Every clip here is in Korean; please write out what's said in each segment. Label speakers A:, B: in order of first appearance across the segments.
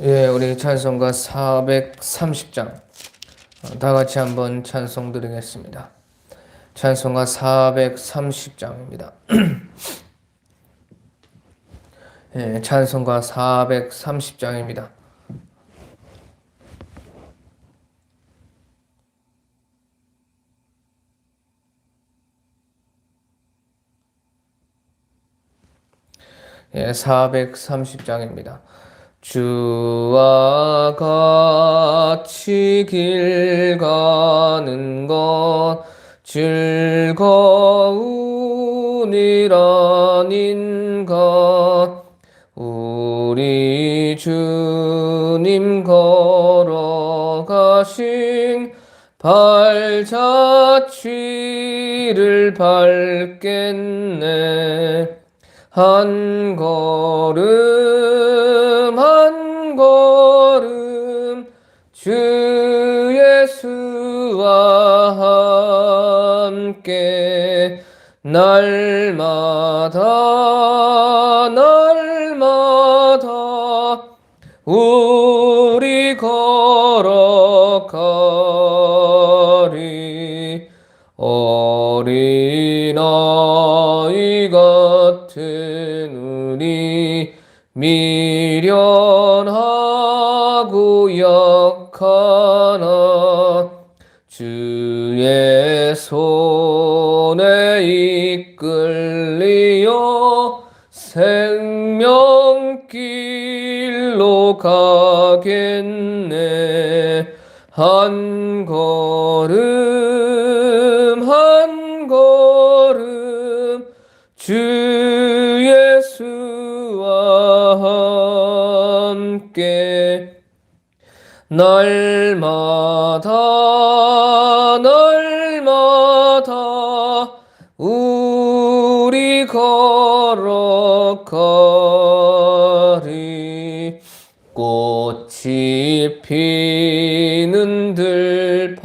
A: 예, 우리 찬송가 430장 다 같이 한번 찬송 드리겠습니다. 찬송가 430장입니다. 예, 찬송가 430장입니다. 예, 430장입니다. 주와 같이 길 가는 것 즐거운 일 아닌가. 우리 주님 걸어가신 발자취를 밟겠네. 한 걸음 한 걸음 주 예수와 함께 날마다 우리 걸어가리. 어린아이 같은 우리 미련하고 약하나 주의 손에 이끌리어 생명길로 가겠네. 한 걸음 한 걸음 주 예수와 함께 날마다 우리 걸어가리. 꽃이 피는 들판이나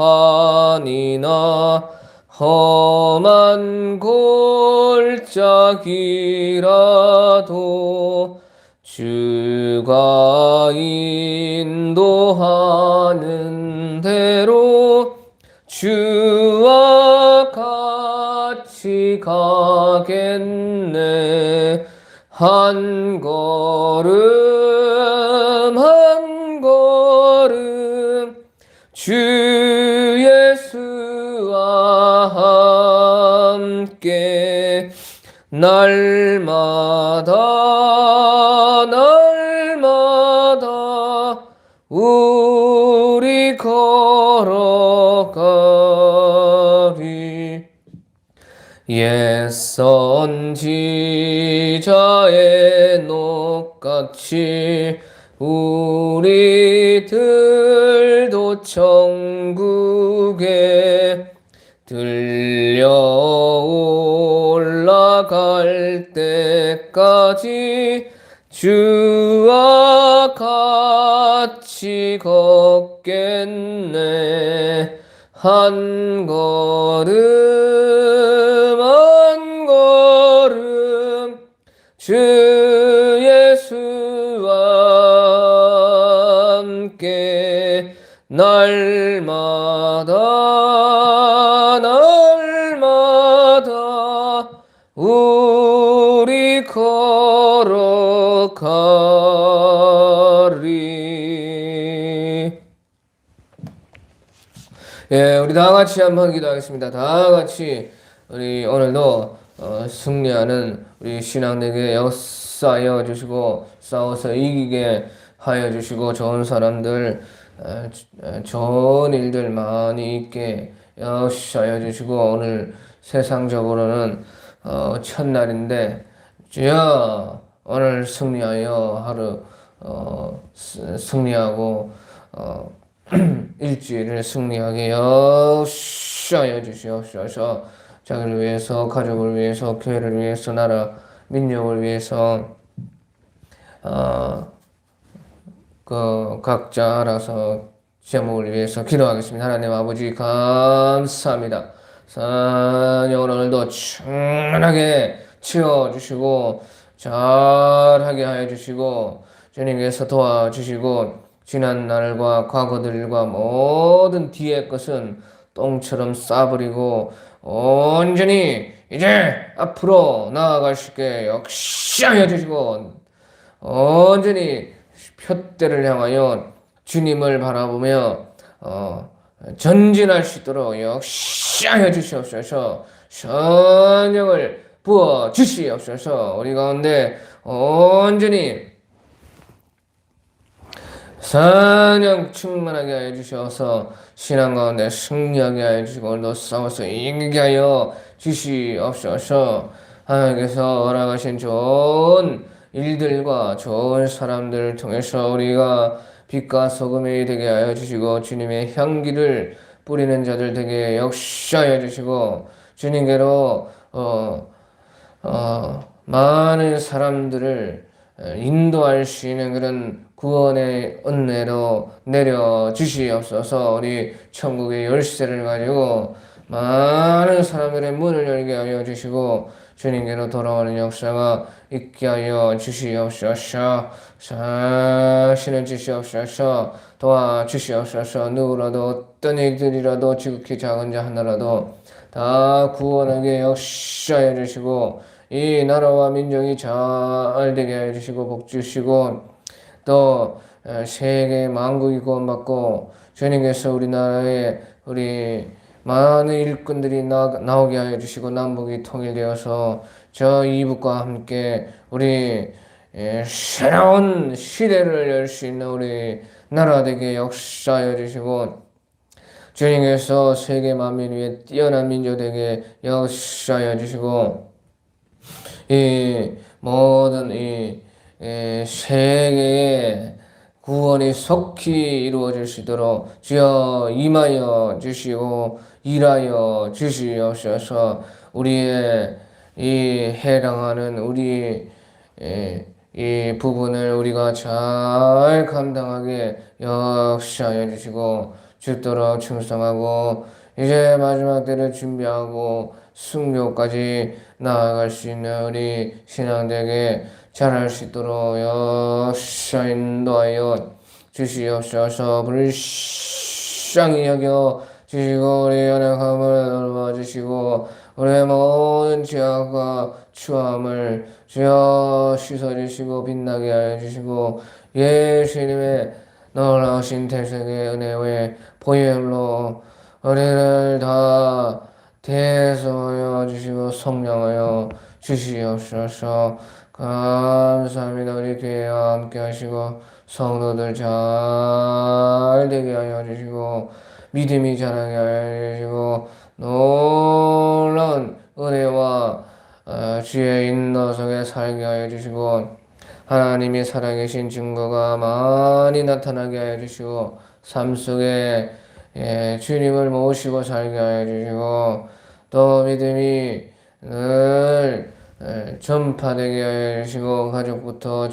A: 험한 골짜기라도 주가 인도하는 대로 주와 같이 가겠네. 한 걸음 한 걸음 주 예수와 함께 날마다 우리 걸어가리. 옛 선지자의 녹같이 우리들도 천국에 들려 올라갈 때까지 주와 같이 걷겠네. 한 걸음 한 걸음 주 예수와 함께 날마다 우리 걸어가리. 예, 우리 다 같이 한번 기도하겠습니다. 다 같이 우리 오늘도 승리하는 우리 신앙에게 역사하여 주시고 싸워서 이기게 하여 주시고 좋은 사람들 좋은 일들 많이 있게 역사하여 주시고 오늘 세상적으로는 첫날인데 주여 오늘 승리하여 하루 승리하고 일주일을 승리하게 역사하여 주시옵소서. 자기를 위해서, 가족을 위해서, 교회를 위해서, 나라 민족을 위해서 각자 알아서 제목을 위해서 기도하겠습니다. 하나님 아버지 감사합니다. 오늘도 충만하게 채워주시고 잘하게 하여 주시고 주님께서 도와주시고 지난 날과 과거들과 모든 뒤의 것은 똥처럼 싸버리고 온전히 이제 앞으로 나아갈 수 있게 역사하여 주시고 온전히 표대를 향하여 주님을 바라보며 전진할 수 있도록 역사하여 주시옵소서. 성령을 부어 주시옵소서. 우리 가운데 온전히 성령 충만하게 하여 주셔서 신앙 가운데 승리하게 하여 주시고 오늘도 싸워서 이기게 하여 주시옵소서. 하나님께서 허락하신 좋은 일들과 좋은 사람들을 통해서 우리가 빛과 소금이 되게 하여 주시고 주님의 향기를 뿌리는 자들 되게 역사하여 주시고 주님께로 많은 사람들을 인도할 수 있는 그런 구원의 은혜로 내려 주시옵소서. 우리 천국의 열쇠를 가지고 많은 사람들의 문을 열게 하여 주시고 주님께로 돌아오는 역사가 있게 하여 주시옵소서. 사신을 주시옵소서. 도와주시옵소서. 누구라도 어떤 일들이라도 지극히 작은 자 하나라도 다 구원하게 역사하여 주시고 이 나라와 민족이 잘 되게 해주시고 복 주시고 또 세계 만국이 구원받고 주님께서 우리나라에 우리 많은 일꾼들이 나오게 하여 주시고 남북이 통일되어서 저 이북과 함께 우리 새로운 시대를 열 수 있는 우리 나라 되게 역사하여 주시고 주님께서 세계 만민 위에 뛰어난 민족 되게 역사하여 주시고 이 모든 이 세계의 구원이 속히 이루어질 수 있도록 주여 임하여 주시고 일하여 주시옵소서. 우리의 이 해당하는 우리 이 부분을 우리가 잘 감당하게 역사하여 주시고 죽도록 충성하고 이제 마지막 때를 준비하고 순교까지 나아갈 수 있는 우리 신앙되게 잘할 수 있도록 역사 인도하여 주시옵소서. 불쌍히 여겨 주시고 우리 연약함을 넓어주시고 우리의 모든 죄악과 추함을 주여 씻어주시고 빛나게 하여 주시고 예수님의 놀라우신 대속의 은혜의 보혈로 우리를 다 대성하여 주시고 성령하여 주시옵소서. 감사합니다. 우리 교회와 함께 하시고 성도들 잘 되게 하여 주시고 믿음이 자라게 하여 주시고 놀라운 은혜와 주의 인도 속에 살게 하여 주시고 하나님이 살아계신 증거가 많이 나타나게 하여 주시고 삶 속에 주님을 모시고 살게 하여 주시고 또 믿음이 늘 전파되게 하여 주시고 가족부터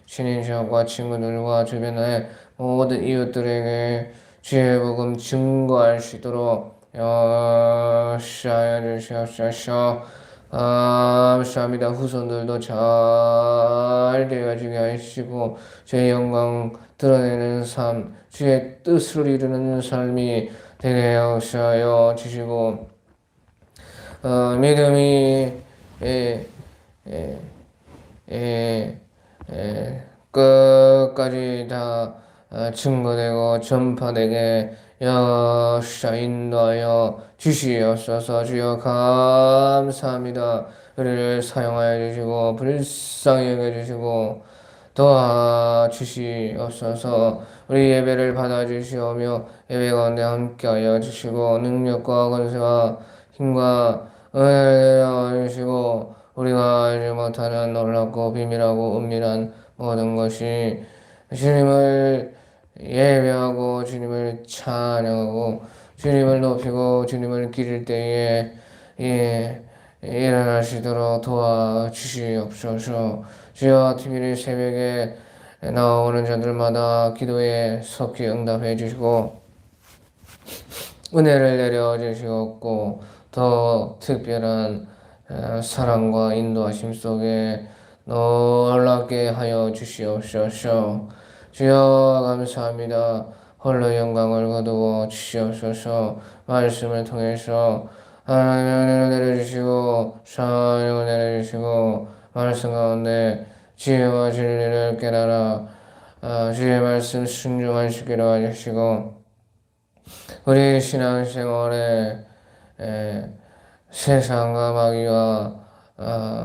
A: 친인척과 친구들과 주변의 모든 이웃들에게 주의 복음 증거할 수 있도록 역사하여 주시옵소서. 감사합니다. 후손들도 잘 되어지게 하시고 주의 영광 드러내는 삶, 주의 뜻을 이루는 삶이 되게 하여 주시고 믿음이 끝까지 다 증거되고 전파되게 역사 인도하여 주시옵소서. 주여 감사합니다. 우리를 사용하여 주시고 불쌍히 여겨주시고 도와주시옵소서. 우리 예배를 받아주시오며 예배 가운데 함께하여 주시고 능력과 권세와 힘과 은혜를 주시고 우리가 알지 못하는 놀랍고 비밀하고 은밀한 모든 것이 주님을 예배하고 주님을 찬양하고 주님을 높이고 주님을 기릴 때에 일어나시도록 도와주시옵소서. 주여 TV를 새벽에 나오는 자들마다 기도에 속히 응답해 주시고 은혜를 내려주시옵고 더 특별한 사랑과 인도하심 속에 놀랍게 하여 주시옵소서. 주여 감사합니다. 홀로 영광을 거두어 주시옵소서. 말씀을 통해서 하나님을 내려주시고 사랑을 내려주시고 말씀 가운데 지혜와 진리를 깨달아 주의 말씀 순종하시기로 하시고 우리 신앙생활에 세상과 마귀와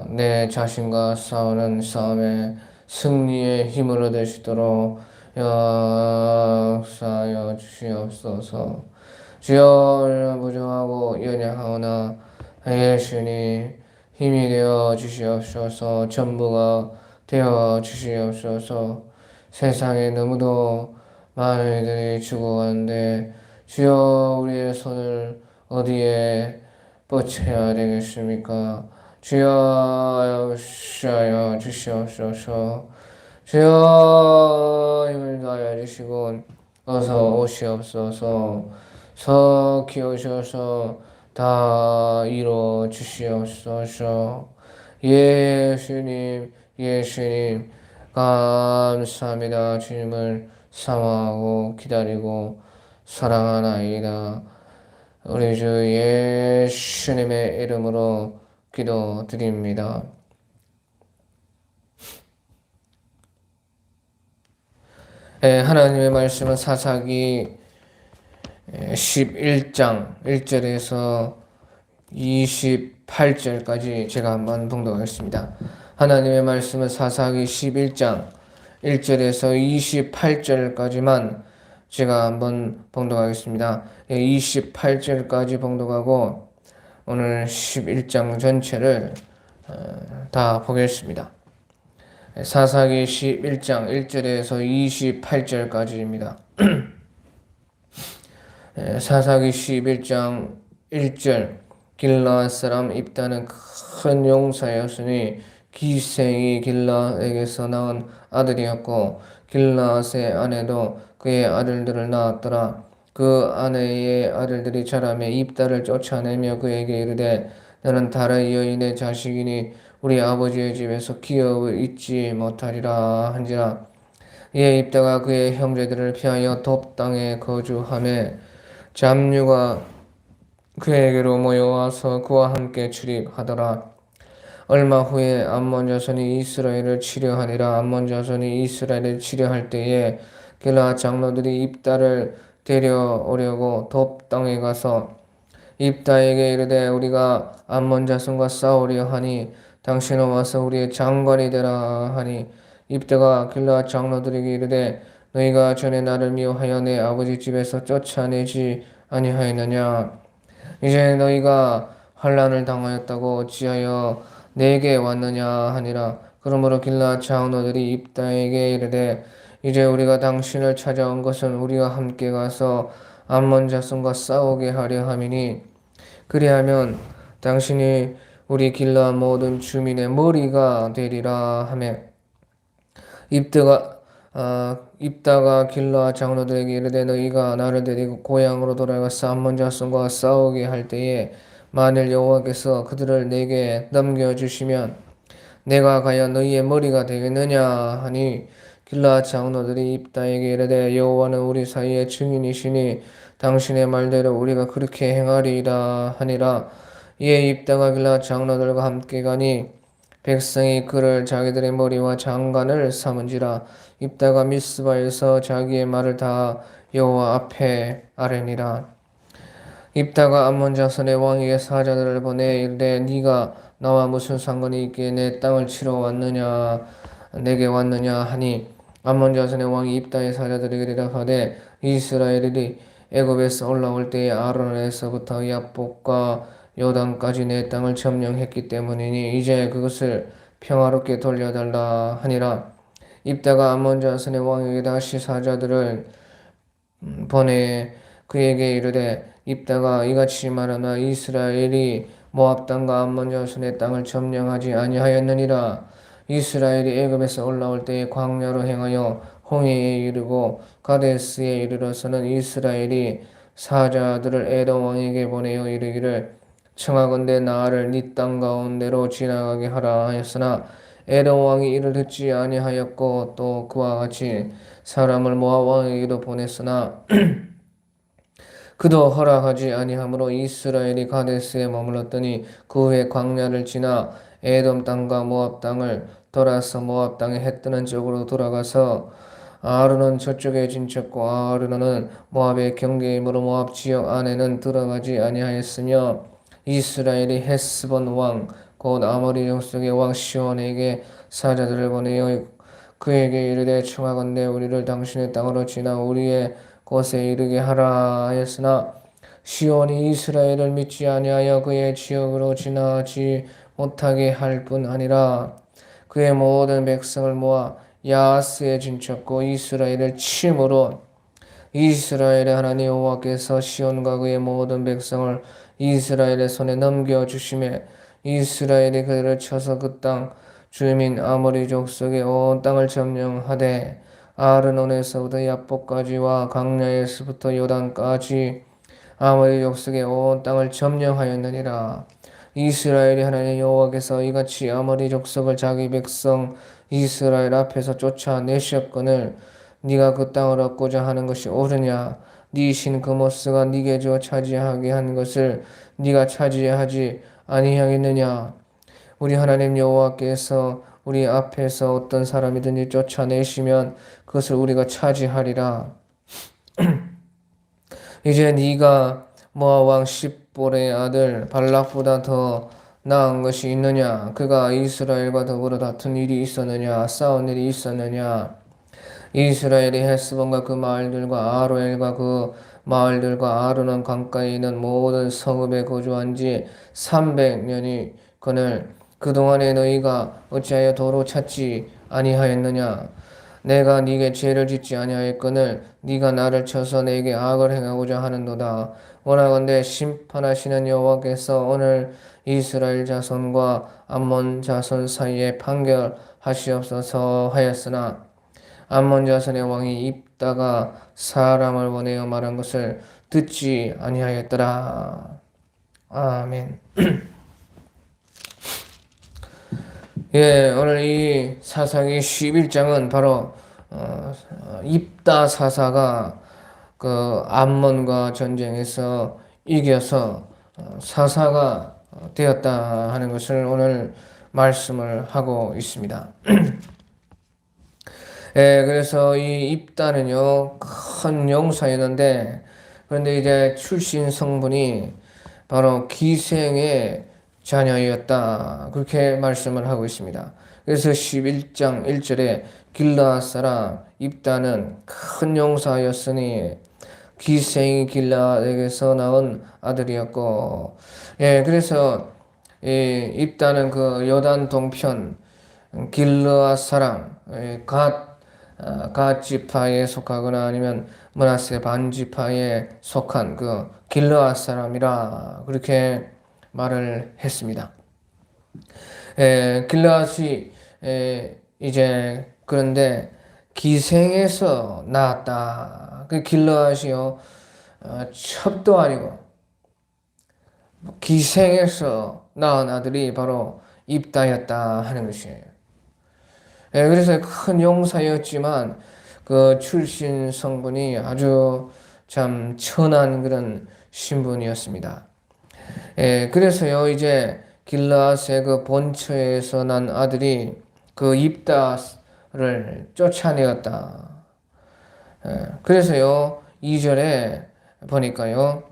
A: 내 자신과 싸우는 싸움에 승리의 힘을 얻을 수 있도록 역사하여 주시옵소서. 주여 부정하고 연약하오나 예수님 힘이 되어 주시옵소서. 전부가 되어 주시옵소서. 세상에 너무도 많은 이들이 죽어가는데 주여 우리의 손을 어디에 뻗쳐야 되겠습니까? 주여 역사하여 주시옵소서. 주여 힘을 다하여 주시고 어서 오시옵소서. 서 키우셔서 다 이루어 주시옵소서. 예수님 예수님 감사합니다. 주님을 사모하고 기다리고 사랑하나이다. 우리 주 예수님의 이름으로 기도드립니다. 하나님의 말씀은 사사기 11장 1절에서 28절까지 제가 한번 봉독하겠습니다. 하나님의 말씀은 사사기 11장 1절에서 28절까지만 제가 한번 봉독하겠습니다. 28절까지 봉독하고 오늘 11장 전체를 다 보겠습니다. 사사기 11장 1절에서 28절까지입니다. 사사기 11장 1절 길라앗 사람 입다는 큰 용사였으니 기생이 길라앗에게서 낳은 아들이었고 길라앗의 아내도 그의 아들들을 낳았더라. 그 아내의 아들들이 자라매 입다를 쫓아내며 그에게 이르되 너는 다른 여인의 자식이니 우리 아버지의 집에서 기업을 잊지 못하리라 한지라. 이에 입다가 그의 형제들을 피하여 돕 땅에 거주하며 잡류가 그에게로 모여와서 그와 함께 출입하더라. 얼마 후에 암몬 자손이 이스라엘을 치려하니라. 암몬 자손이 이스라엘을 치려할 때에 길라앗 장로들이 입다를 데려오려고 돕 땅에 가서 입다에게 이르되 우리가 암몬 자손과 싸우려 하니 당신은 와서 우리의 장관이 되라 하니 입다가 길라앗 장로들에게 이르되 너희가 전에 나를 미워하여 내 아버지 집에서 쫓아내지 아니하였느냐. 이제 너희가 환난을 당하였다고 어찌하여 내게 왔느냐 하니라. 그러므로 길라앗 장로들이 입다에게 이르되 이제 우리가 당신을 찾아온 것은 우리와 함께 가서 암몬 자손과 싸우게 하려 함이니 그리하면 당신이 우리 길라앗 모든 주민의 머리가 되리라 하며 입다가 길라앗 장로들에게 이르되 너희가 나를 데리고 고향으로 돌아가서 암몬 자손과 싸우게 할 때에 만일 여호와께서 그들을 내게 넘겨주시면 내가 과연 너희의 머리가 되겠느냐 하니 길라앗 장로들이 입다에게 이르되 여호와는 우리 사이의 증인이시니 당신의 말대로 우리가 그렇게 행하리이다 하니라. 이에 입다가 길라앗 장로들과 함께 가니 백성이 그를 자기들의 머리와 장관을 삼은지라. 입다가 미스바에서 자기의 말을 다 여호와 앞에 아뢰니라. 입다가 암몬 자손의 왕에게 사자들을 보내 이르되 네가 나와 무슨 상관이 있기에 내 땅을 치러 왔느냐 내게 왔느냐 하니 암몬 자손의 왕이 입다의 사자들에게 대답하되 이스라엘이 애굽에서 올라올 때에 아로엘에서부터 야복과 요단까지 내 땅을 점령했기 때문이니 이제 그것을 평화롭게 돌려달라 하니라. 입다가 암몬 자손의 왕에게 다시 사자들을 보내 그에게 이르되 입다가 이같이 말하나 이스라엘이 모압 땅과 암몬 자손의 땅을 점령하지 아니하였느니라. 이스라엘이 애굽에서 올라올 때에 광야로 행하여 홍해에 이르고 가데스에 이르러서는 이스라엘이 사자들을 에돔 왕에게 보내어 이르기를 청하건대 나를 네 땅 가운데로 지나가게 하라 하였으나 에돔 왕이 이를 듣지 아니하였고 또 그와 같이 사람을 모압 왕에게도 보냈으나 그도 허락하지 아니하므로 이스라엘이 가데스에 머물렀더니 그 후에 광야를 지나 에돔 땅과 모압 땅을 돌아서 모압 땅의 해 뜨는 쪽으로 돌아가서 아르논 저쪽에 진쳤고 아르논은 모압의 경계이므로 모압 지역 안에는 들어가지 아니하였으며 이스라엘이 헤스본 왕 곧 아모리 족속의 왕 시온에게 사자들을 보내어 그에게 이르되 청하건대 우리를 당신의 땅으로 지나 우리의 곳에 이르게 하라 하였으나 시온이 이스라엘을 믿지 아니하여 그의 지역으로 지나지 못하게 할 뿐 아니라 그의 모든 백성을 모아 야하스에 진쳤고 이스라엘을 침으로 이스라엘의 하나님 여호와께서 시온과 그의 모든 백성을 이스라엘의 손에 넘겨주심에 이스라엘이 그들을 쳐서 그 땅 주민 아모리 족속의 온 땅을 점령하되 아르논에서부터 야복까지와 강야에서부터 요단까지 아모리 족속의 온 땅을 점령하였느니라. 이스라엘의 하나님 여호와께서 이같이 아모리 족속을 자기 백성 이스라엘 앞에서 쫓아내셨거늘 네가 그 땅을 얻고자 하는 것이 옳으냐? 네 신 그모스가 네게 주어 차지하게 한 것을 네가 차지하지 아니하겠느냐? 우리 하나님 여호와께서 우리 앞에서 어떤 사람이든지 쫓아내시면 그것을 우리가 차지하리라. 이제 네가 모압 왕 십볼의 아들 발락보다 더 나은 것이 있느냐? 그가 이스라엘과 더불어 다툰 일이 있었느냐? 싸운 일이 있었느냐? 이스라엘이 헤스본과 그 마을들과 아로엘과 그 마을들과 아르논 강가에 있는 모든 성읍에 거주한 지 300년이 거늘 그동안에 너희가 어찌하여 도로 찾지 아니하였느냐? 내가 네게 죄를 짓지 아니하였거늘 네가 나를 쳐서 내게 악을 행하고자 하는도다. 원하건대 심판하시는 여호와께서 오늘 이스라엘 자손과 암몬 자손 사이에 판결하시옵소서 하였으나 암몬 자손의 왕이 입다가 사람을 보내어 말한 것을 듣지 아니하였더라. 아멘. 예, 오늘 이 사사기 11장은 바로 입다 사사가 그 암몬과 전쟁에서 이겨서 사사가 되었다 하는 것을 오늘 말씀을 하고 있습니다. 예, 그래서 이 입다는요, 큰 용사였는데, 그런데 이제 출신 성분이 바로 기생의 자녀였다. 그렇게 말씀을 하고 있습니다. 그래서 11장 1절에 길르앗 사람 입다는 큰 용사였으니 기생이 길르앗에게서 낳은 아들이었고, 예, 그래서 이 입다는 그 요단 동편 길르앗 사람 갓 지파에 속하거나 아니면 므낫세 반 지파에 속한 그 길르앗 사람이라 그렇게 말을 했습니다. 길르앗이 이제 그런데 기생에서 나왔다. 그 길르앗이요 첩도 아니고 기생에서 낳은 아들이 바로 입다였다 하는 것이에요. 그래서 큰 용사였지만 그 출신 성분이 아주 참 천한 그런 신분이었습니다. 그래서요 이제 길르앗의 그 본처에서 난 아들이 그 입다를 쫓아내었다. 그래서요 2절에 보니까요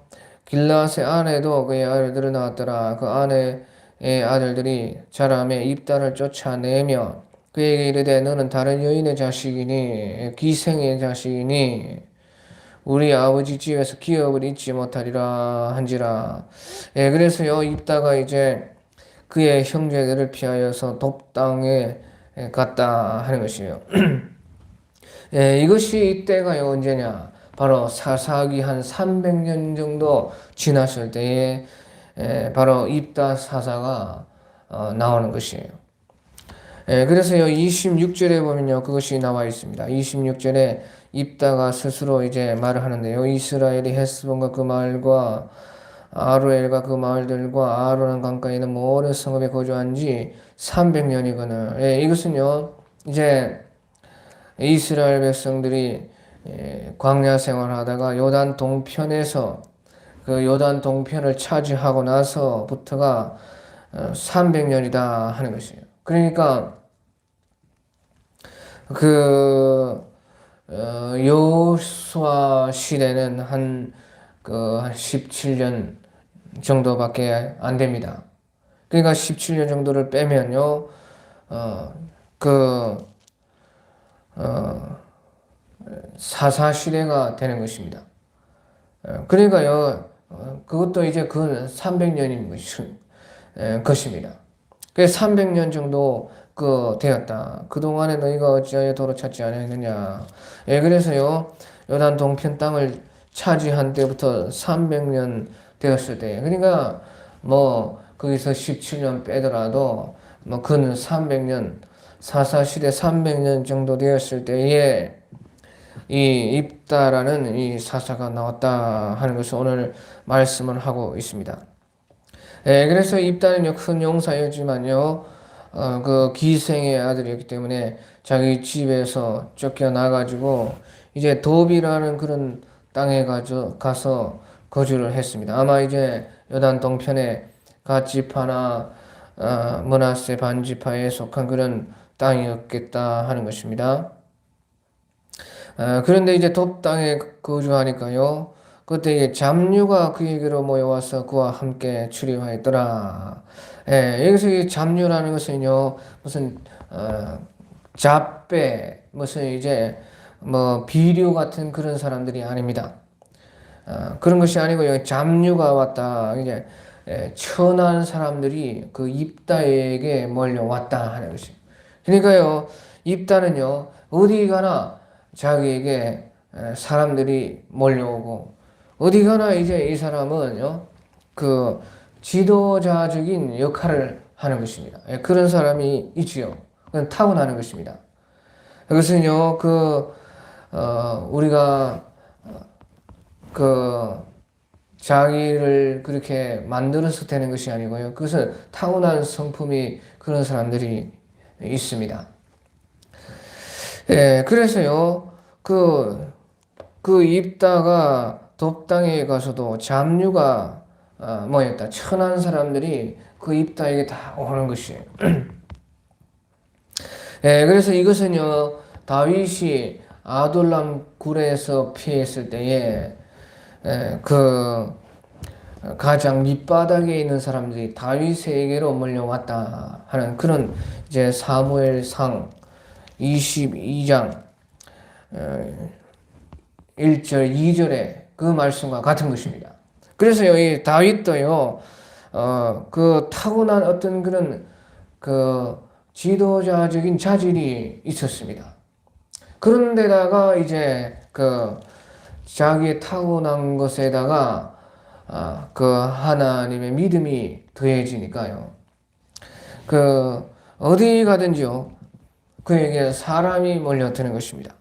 A: 길르앗의 아내도 그의 아들들을 낳았더라. 그 아내의 아들들이 자라매 입다를 쫓아내며 그에게 이르되 너는 다른 여인의 자식이니 기생의 자식이니 우리 아버지 집에서 기업을 잊지 못하리라 한지라. 그래서요 입다가 이제 그의 형제들을 피하여서 돕당에 갔다 하는 것이에요. 이것이 이때가요 언제냐? 바로 사사기 한 300년 정도 지났을 때에 바로 입다 사사가 나오는 것이에요. 그래서요 26절에 보면요 그것이 나와 있습니다. 26절에 입다가 스스로 이제 말을 하는데요. 이스라엘이 헤스본과 그 마을과 아루엘과 그 마을들과 아로란 강가에 있는 모든 성읍에 거주한 지 300년이거늘. 예, 이것은요, 이제 이스라엘 백성들이 광야 생활하다가 요단 동편에서 그 요단 동편을 차지하고 나서부터가 300년이다 하는 것이에요. 그러니까 그 여호수아 시대는 한 17년 정도밖에 안 됩니다. 그러니까 17년 정도를 빼면요, 어, 그, 어, 사사시대가 되는 것입니다. 그러니까요, 그것도 이제 그 300년인 것입니다. 그래서 300년 정도 되었다. 그동안에 너희가 어찌하여 도로 찾지 않았느냐. 예, 그래서요, 요단 동편 땅을 차지한 때부터 300년 되었을 때, 그러니까 뭐, 거기서 17년 빼더라도, 뭐, 그는 300년, 사사시대 300년 정도 되었을 때에, 이 입다라는 이 사사가 나왔다 하는 것을 오늘 말씀을 하고 있습니다. 예, 그래서 입다는요, 큰 용사였지만요, 그 기생의 아들이었기 때문에 자기 집에서 쫓겨나가지고 이제 도비라는 그런 땅에 가서 거주를 했습니다. 아마 이제 요단 동편에 갓지파나 므낫세 반지파에 속한 그런 땅이었겠다 하는 것입니다. 그런데 이제 돕 땅에 거주하니까요. 그때 이게 잡류가 그에게로 모여와서 그와 함께 출입하였더라. 예, 여기서 이 잡류라는 것은요, 무슨, 잡배, 무슨 이제, 뭐, 비류 같은 그런 사람들이 아닙니다. 그런 것이 아니고요, 잡류가 왔다. 이제, 천한 사람들이 그 입다에게 몰려왔다 하는 것이. 그러니까요, 입다는요, 어디 가나 자기에게 사람들이 몰려오고, 어디 가나 이제 이 사람은요, 그 지도자적인 역할을 하는 것입니다. 그런 사람이 있지요. 그건 타고나는 것입니다. 그것은요, 우리가, 그, 자기를 그렇게 만들어서 되는 것이 아니고요. 그것은 타고난 성품이 그런 사람들이 있습니다. 예, 그래서요, 그 입다가 돕당에 가서도 잡류가 뭐였다. 천한 사람들이 그 입다에게 다 오는 것이에요. 예, 그래서 이것은요, 다윗이 아둘람 굴에서 피했을 때에 그 가장 밑바닥에 있는 사람들이 다윗에게로 몰려왔다 하는 그런 이제 사무엘상 22장 1절, 2절의 그 말씀과 같은 것입니다. 그래서요, 이 다윗도요, 그 타고난 어떤 그런 그 지도자적인 자질이 있었습니다. 그런데다가 이제 그 자기의 타고난 것에다가 그 하나님의 믿음이 더해지니까요. 그 어디 가든지요, 그에게 사람이 몰려드는 것입니다.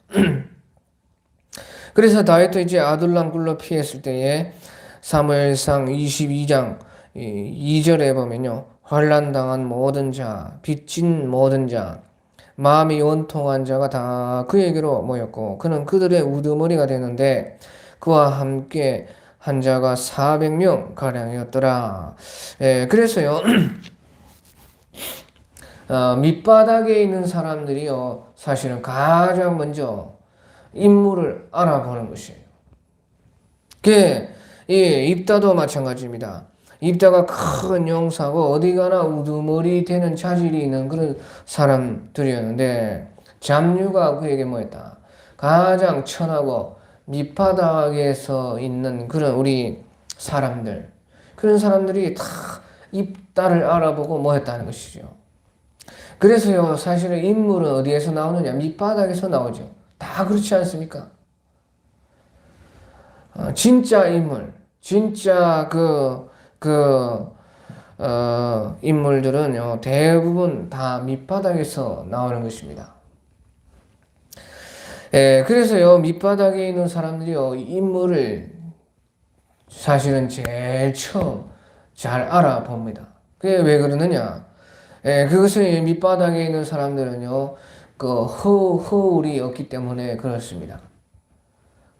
A: 그래서 다윗도 이제 아둘람 굴로 피했을 때에 사무엘상 22장 2절에 보면요. 환난당한 모든 자, 빚진 모든 자, 마음이 원통한 자가 다 그에게로 모였고 그는 그들의 우두머리가 되는데 그와 함께 한 자가 400명 가량이었더라. 예, 그래서요. 밑바닥에 있는 사람들이요. 사실은 가장 먼저 인물을 알아보는 것이에요. 이 입다도 마찬가지입니다. 입다가 큰 용사고 어디 가나 우두머리 되는 자질이 있는 그런 사람들이었는데 잡류가 그에게 뭐였다? 가장 천하고 밑바닥에서 있는 그런 우리 사람들, 그런 사람들이 다 입다를 알아보고 뭐였다는 것이죠. 그래서요, 사실은 인물은 어디에서 나오느냐? 밑바닥에서 나오죠. 다 그렇지 않습니까? 진짜 인물, 진짜 인물들은요, 대부분 다 밑바닥에서 나오는 것입니다. 예, 그래서요, 밑바닥에 있는 사람들이요, 인물을 사실은 제일 처음 잘 알아봅니다. 그게 왜 그러느냐? 그것을 밑바닥에 있는 사람들은요, 허울이 없기 때문에 그렇습니다.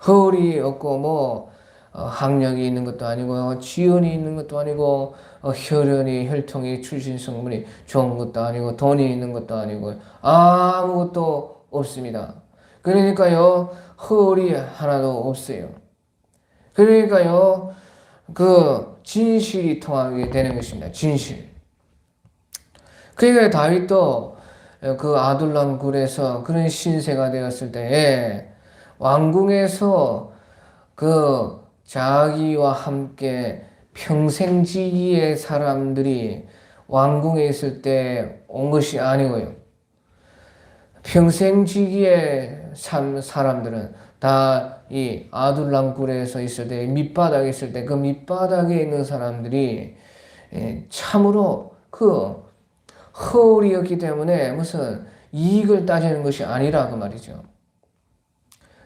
A: 허울이 없고, 학력이 있는 것도 아니고, 지연이 있는 것도 아니고, 혈통이, 출신 성분이 좋은 것도 아니고, 돈이 있는 것도 아니고, 아무것도 없습니다. 그러니까요, 허울이 하나도 없어요. 그러니까요, 진실이 통하게 되는 것입니다. 진실. 그러니까 다윗도 그 아둘람 굴에서 그런 신세가 되었을 때에 왕궁에서 자기와 함께 평생지기의 사람들이 왕궁에 있을 때 온 것이 아니고요. 평생지기의 사람들은 다 이 아둘람 굴에서 있을 때, 밑바닥에 있을 때, 그 밑바닥에 있는 사람들이 참으로 허울이었기 때문에 무슨 이익을 따지는 것이 아니라 그 말이죠.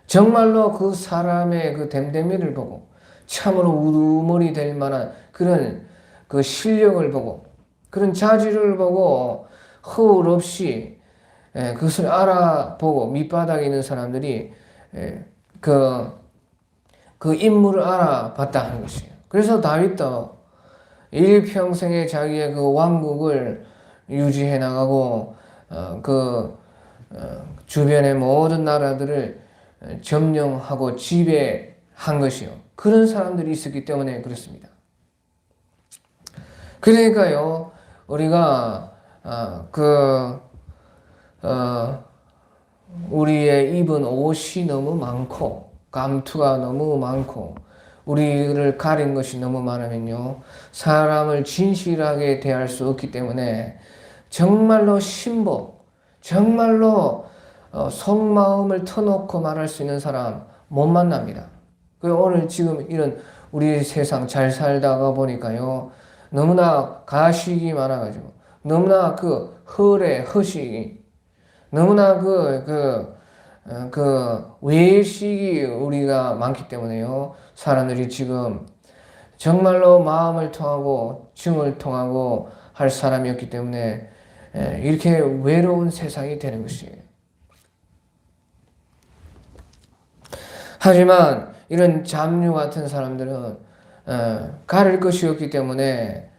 A: 정말로 그 사람의 그 됨됨이를 보고 참으로 우두머리 될 만한 그런 그 실력을 보고 그런 자질을 보고 허울 없이 그것을 알아보고 밑바닥에 있는 사람들이 그 인물을 알아봤다 하는 것이에요. 그래서 다윗도 일평생에 자기의 그 왕국을 유지해 나가고 주변의 모든 나라들을 점령하고 지배한 것이요. 그런 사람들이 있었기 때문에 그렇습니다. 그러니까요, 우리가 우리의 입은 옷이 너무 많고 감투가 너무 많고 우리를 가린 것이 너무 많으면요, 사람을 진실하게 대할 수 없기 때문에 정말로 정말로 속마음을 터놓고 말할 수 있는 사람 못 만납니다. 오늘 지금 이런 우리 세상 잘 살다가 보니까요, 너무나 가식이 많아가지고, 너무나 허식이, 너무나 외식이 우리가 많기 때문에요, 사람들이 지금 정말로 마음을 통하고 증을 통하고 할 사람이 없기 때문에 이렇게 외로운 세상이 되는 것이에요. 하지만 이런 잡류 같은 사람들은 가릴 것이 없기 때문에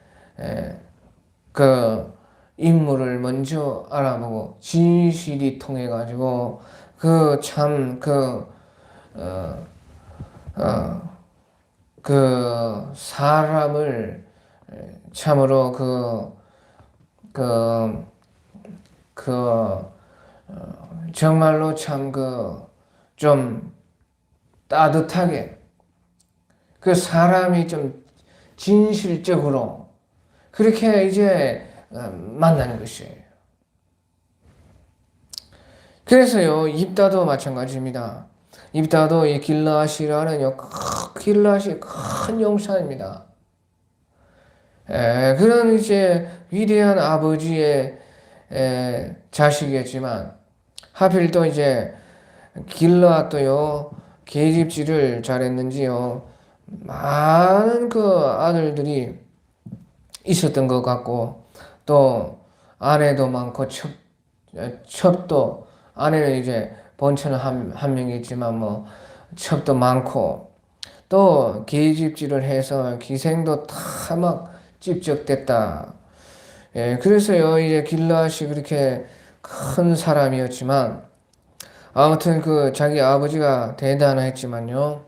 A: 그 인물을 먼저 알아보고 진실이 통해 가지고 사람을 참으로 정말로 참 좀 따뜻하게 사람이 좀 진실적으로 그렇게 이제 만나는 것이에요. 그래서요, 입다도 마찬가지입니다. 입다도 이 길르앗이라는 길르앗이 큰 용사입니다. 그런 이제 위대한 아버지의 자식이었지만 하필 또 이제 길르앗도요, 계집질을 잘했는지요, 많은 아들들이 있었던 것 같고, 또 아내도 많고 첩도 아내는 이제 본처는 한 명이 있지만 첩도 많고, 또 계집질을 해서 기생도 다 막 찝적됐다. 그래서요, 이제 길르앗이 그렇게 큰 사람이었지만 아무튼 자기 아버지가 대단했지만요,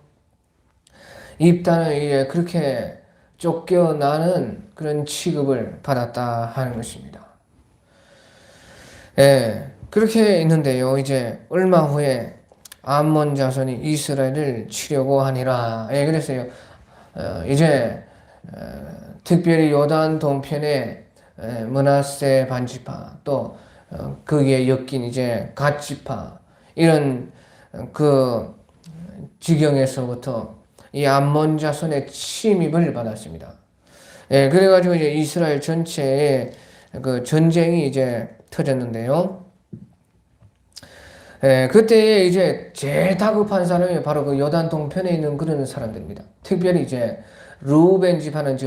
A: 입다는 이제 그렇게 쫓겨나는 그런 취급을 받았다 하는 것입니다. 그렇게 있는데요, 이제 얼마 후에 암몬 자손이 이스라엘을 치려고 하니라. 그래서요, 이제 특별히 요단 동편에 므낫세 반지파, 또 거기에 엮인 이제 갓지파, 이런 지경에서부터 이 암몬 자손의 침입을 받았습니다. 그래가지고 이제 이스라엘 전체에 전쟁이 이제 터졌는데요. 그때 이제 제일 다급한 사람이 바로 그 요단 동편에 있는 그런 사람들입니다. 특별히 이제 루벤 지파는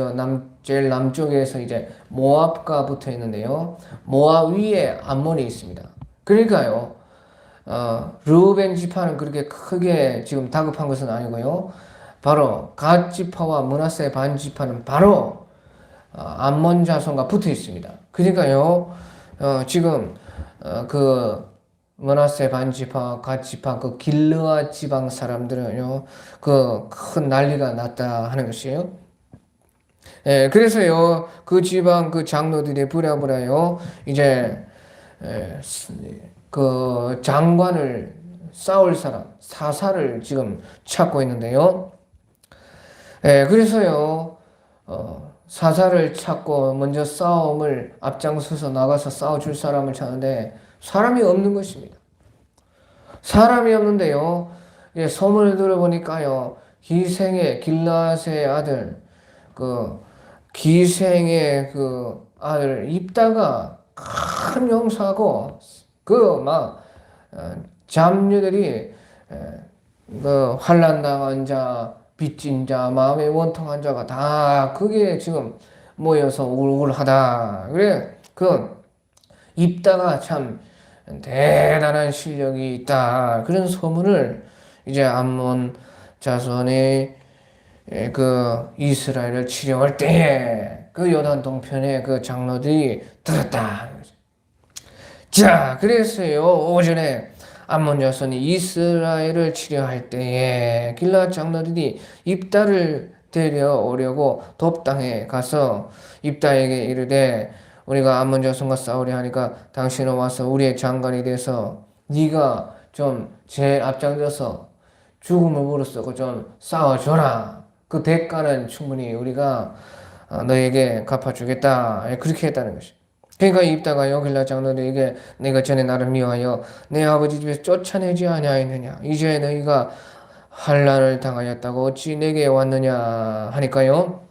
A: 제일 남쪽에서 이제 모압과 붙어 있는데요. 모압 위에 암몬이 있습니다. 그러니까요, 루벤 지파는 그렇게 크게 지금 다급한 것은 아니고요. 바로 갓 지파와 므낫세 반 지파는 바로 암몬 자손과 붙어 있습니다. 그러니까요, 지금 그 므낫세 반 지파, 갓 지파, 그 길르앗 지방 사람들은요, 그 큰 난리가 났다 하는 것이에요. 그래서요, 그 지방 그 장로들이 부랴부랴요, 이제 그 장관을 싸울 사람, 사사를 지금 찾고 있는데요. 그래서요, 사사를 찾고 먼저 싸움을 앞장서서 나가서 싸워줄 사람을 찾는데 사람이 없는 것입니다. 사람이 없는데요. 소문을 들어보니까요. 기생의 길라스의 아들, 그 기생의 그 아들 입다가 큰 용사고 그 잡류들이 그 환난 당한 자, 빚진 자, 마음에 원통한 자가 다 그게 지금 모여서 우울하다. 그래 그 입다가 참 대단한 실력이 있다. 그런 소문을 이제 암몬 자손의 그 이스라엘을 치려할 때에 그 요단 동편의 그 장로들이 들었다. 자, 그래서요 오전에 암몬 자손이 이스라엘을 치려할 때에 길앗 장로들이 입다를 데려오려고 돕당에 가서 입다에게 이르되 우리가 암몬 자손과 싸우려 하니까 당신은 와서 우리의 장관이 돼서 네가 좀 제일 앞장서서 죽음을 무릅쓰고 좀 싸워줘라. 그 대가는 충분히 우리가 너에게 갚아주겠다. 그렇게 했다는 것이. 그러니까 입다가요 길라 장로들에게 내가 전에 나를 미워하여 내 아버지 집에서 쫓아내지 아니하였느냐. 이제 너희가 환난을 당하였다고 어찌 내게 왔느냐 하니까요.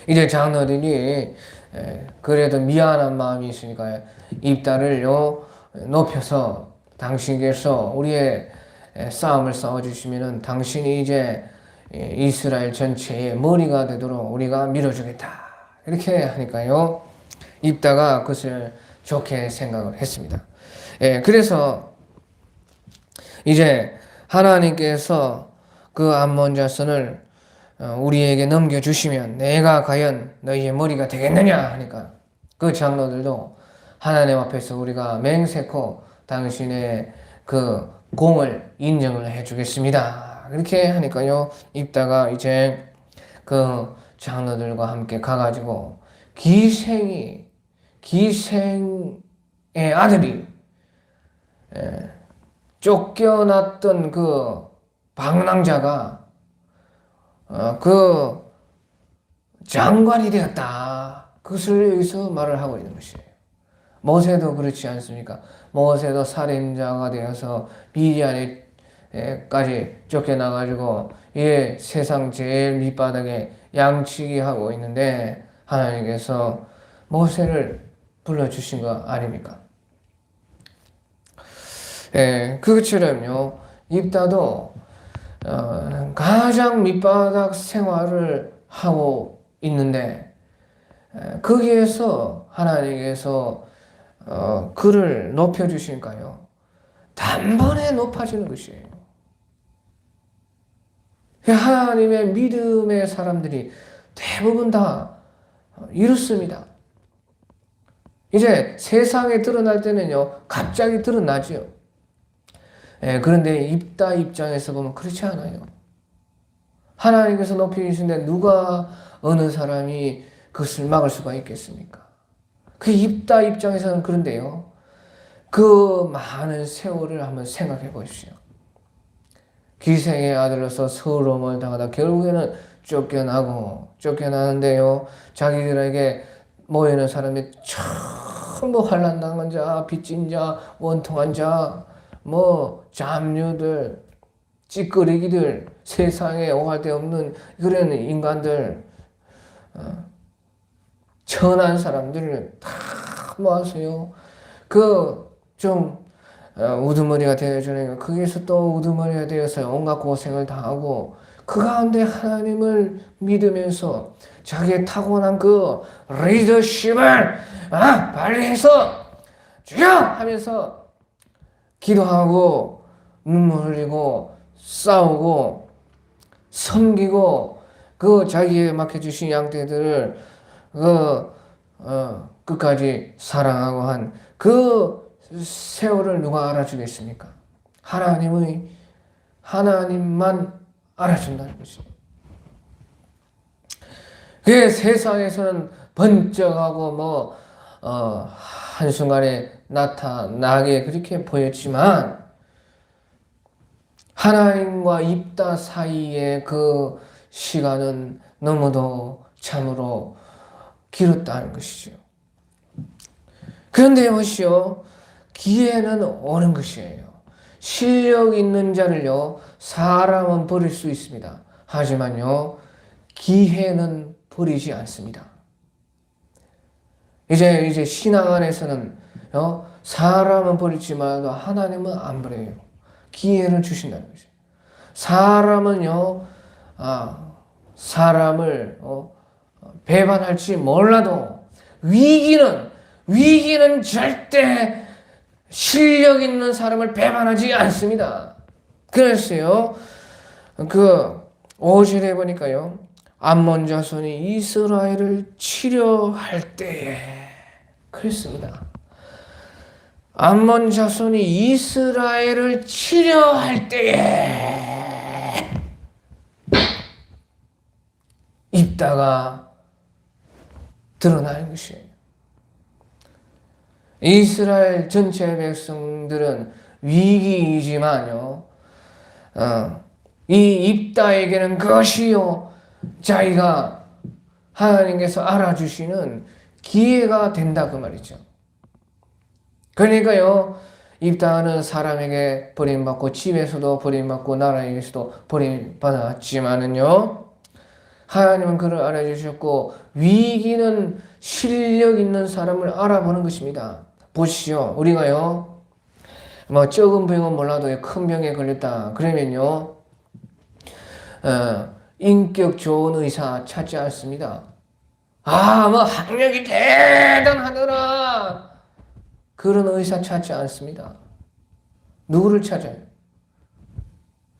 A: 이제 장로들이 그래도 미안한 마음이 있으니까 입다를요 높여서 당신께서 우리의 싸움을 싸워주시면은 당신이 이제 이스라엘 전체의 머리가 되도록 우리가 밀어주겠다. 이렇게 하니까요. 입다가 그것을 좋게 생각을 했습니다. 그래서 이제 하나님께서 그 암몬 자손을 우리에게 넘겨주시면 내가 과연 너희의 머리가 되겠느냐 하니까 그 장로들도 하나님 앞에서 우리가 맹세코 당신의 그 공을 인정을 해주겠습니다. 그렇게 하니까요. 입다가 이제 그 장로들과 함께 가가지고 기생의 아들이 쫓겨났던 그 방랑자가 그 장관이 되었다. 그것을 여기서 말을 하고 있는 것이에요. 모세도 그렇지 않습니까? 모세도 살인자가 되어서 미디안에까지 쫓겨나가지고 세상 제일 밑바닥에 양치기 하고 있는데 하나님께서 모세를 불러주신 거 아닙니까? 그것처럼요. 입다도 가장 밑바닥 생활을 하고 있는데 거기에서 하나님께서 그를 높여주시니까요. 단번에 높아지는 것이에요. 하나님의 믿음의 사람들이 대부분 다 이렇습니다. 이제 세상에 드러날 때는요, 갑자기 드러나죠. 그런데 입다 입장에서 보면 그렇지 않아요. 하나님께서 높여주시는데 누가 어느 사람이 그것을 막을 수가 있겠습니까? 그 입다 입장에서는 그런데요. 그 많은 세월을 한번 생각해 보십시오. 기생의 아들로서 서러움을 당하다 결국에는 쫓겨나는데요. 자기들에게 모이는 사람이 전부 환난 당한 자, 빚진 자, 원통한 자, 잡류들, 찌끄레기들, 세상에 오갈 데 없는 그런 인간들, 천한 사람들을 다 모아서요. 좀 우두머리가 되어주니까 거기서 또 우두머리가 되어서 온갖 고생을 당하고 그 가운데 하나님을 믿으면서 자기의 타고난 그 리더십을 발휘해서 주여 하면서 기도하고 눈물 흘리고 싸우고 섬기고 그 자기에게 맡겨주신 양떼들을 끝까지 사랑하고 한 그 세월을 누가 알아주겠습니까? 하나님만 알아준다는 것이에요. 그 세상에서는 번쩍하고 한순간에 나타나게 그렇게 보였지만 하나님과 입다 사이의 그 시간은 너무도 참으로 길었다는 것이죠. 그런데 보시오, 기회는 오는 것이에요. 실력 있는 자를요, 사람은 버릴 수 있습니다. 하지만요, 기회는 버리지 않습니다. 이제 신앙 안에서는 사람은 버리지만 하나님은 안 버려요. 기회를 주신다는 거죠. 사람은요, 사람을 배반할지 몰라도 위기는 절대 실력 있는 사람을 배반하지 않습니다. 그랬어요. 5절에 보니까요. 암몬 자손이 이스라엘을 치려할 때에 그랬습니다. 암몬 자손이 이스라엘을 치려할 때에 입다가 드러나는 것이에요. 이스라엘 전체 백성들은 위기이지만요, 이 입다에게는 그것이요, 자기가 하나님께서 알아주시는 기회가 된다 그 말이죠. 그러니까요, 입다는 사람에게 버림받고 집에서도 버림받고 나라에게서도 버림받았지만은요, 하나님은 그를 알아주셨고 위기는 실력 있는 사람을 알아보는 것입니다. 보시죠. 우리가요, 적은 병은 몰라도 큰 병에 걸렸다 그러면요, 인격 좋은 의사 찾지 않습니다. 학력이 대단하더라 그런 의사 찾지 않습니다. 누구를 찾아요?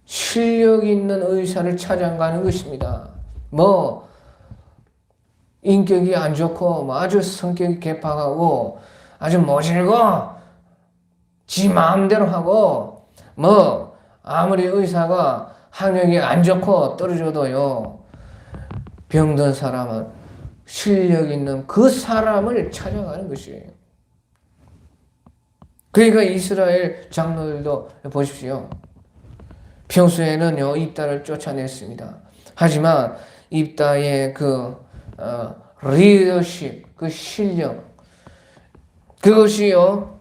A: 실력 있는 의사를 찾아가는 것입니다. 인격이 안 좋고 아주 성격이 개팍하고 아주 모질고 지 마음대로 하고 아무리 의사가 학력이 안 좋고 떨어져도요, 병든 사람은 실력 있는 그 사람을 찾아가는 것이에요. 그러니까 이스라엘 장로들도 보십시오. 평소에는요, 입다를 쫓아냈습니다. 하지만 입다의 리더십, 그 실력, 그것이요,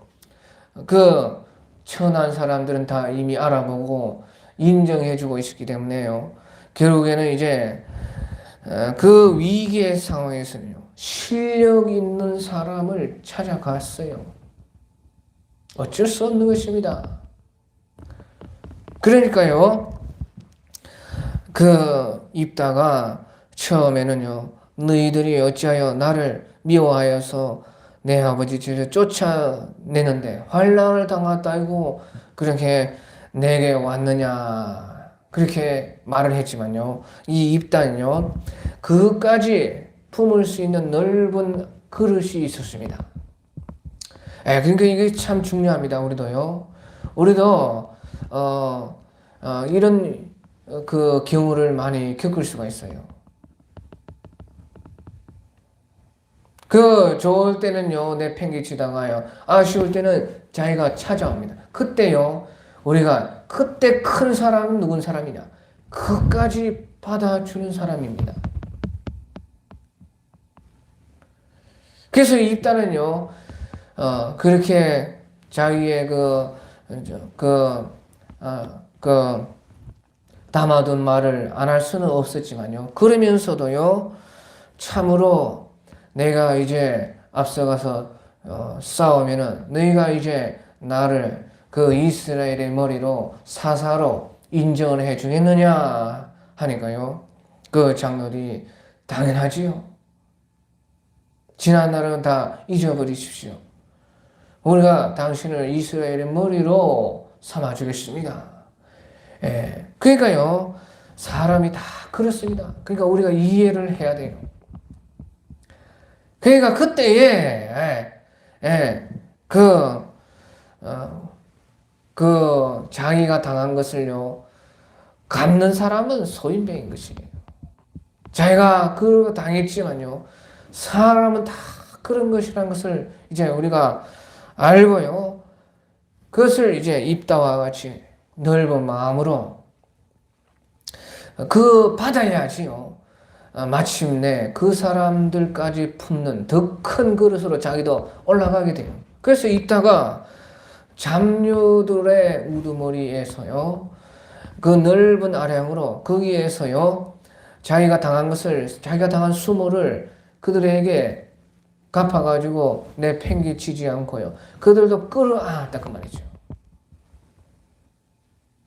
A: 천한 사람들은 다 이미 알아보고 인정해주고 있었기 때문에요. 결국에는 이제 그 위기의 상황에서는요, 실력 있는 사람을 찾아갔어요. 어쩔 수 없는 것입니다. 그러니까요, 입다가 처음에는요, 너희들이 어찌하여 나를 미워하여서 내 아버지 집에 쫓아내는데 환난을 당했다고 그렇게 내게 왔느냐 그렇게 말을 했지만요, 이 입다는요, 그까지 품을 수 있는 넓은 그릇이 있었습니다. 그러니까 이게 참 중요합니다. 우리도 이런 경우를 많이 겪을 수가 있어요. 좋을 때는요, 내팽개치다가요, 아쉬울 때는 자기가 찾아옵니다. 그때요, 우리가 그때 큰 사람은 누군 사람이냐? 그까지 받아주는 사람입니다. 그래서 입다는요, 그렇게 자기의 담아둔 말을 안 할 수는 없었지만요, 그러면서도요, 참으로 내가 이제 앞서가서 싸우면은 너희가 이제 나를 그 이스라엘의 머리로 사사로 인정을 해 주겠느냐 하니까요. 그 장로들이 당연하지요. 지난 날은 다 잊어버리십시오. 우리가 당신을 이스라엘의 머리로 삼아주겠습니다. 예. 그러니까요, 사람이 다 그렇습니다. 그러니까 우리가 이해를 해야 돼요. 그러니까 그때에, 자기가 당한 것을요, 갚는 사람은 소인배인 것이에요. 자기가 그거 당했지만요, 사람은 다 그런 것이라는 것을 이제 우리가 알고요, 그것을 이제 입다와 같이 넓은 마음으로 받아야지요. 마침내 그 사람들까지 품는 더 큰 그릇으로 자기도 올라가게 돼요. 그래서 이따가 잡류들의 우두머리에서요, 그 넓은 아량으로 거기에서요, 자기가 당한 수모를 그들에게 갚아가지고 내팽개치지 않고요, 그들도 끌어안았다 그 말이죠.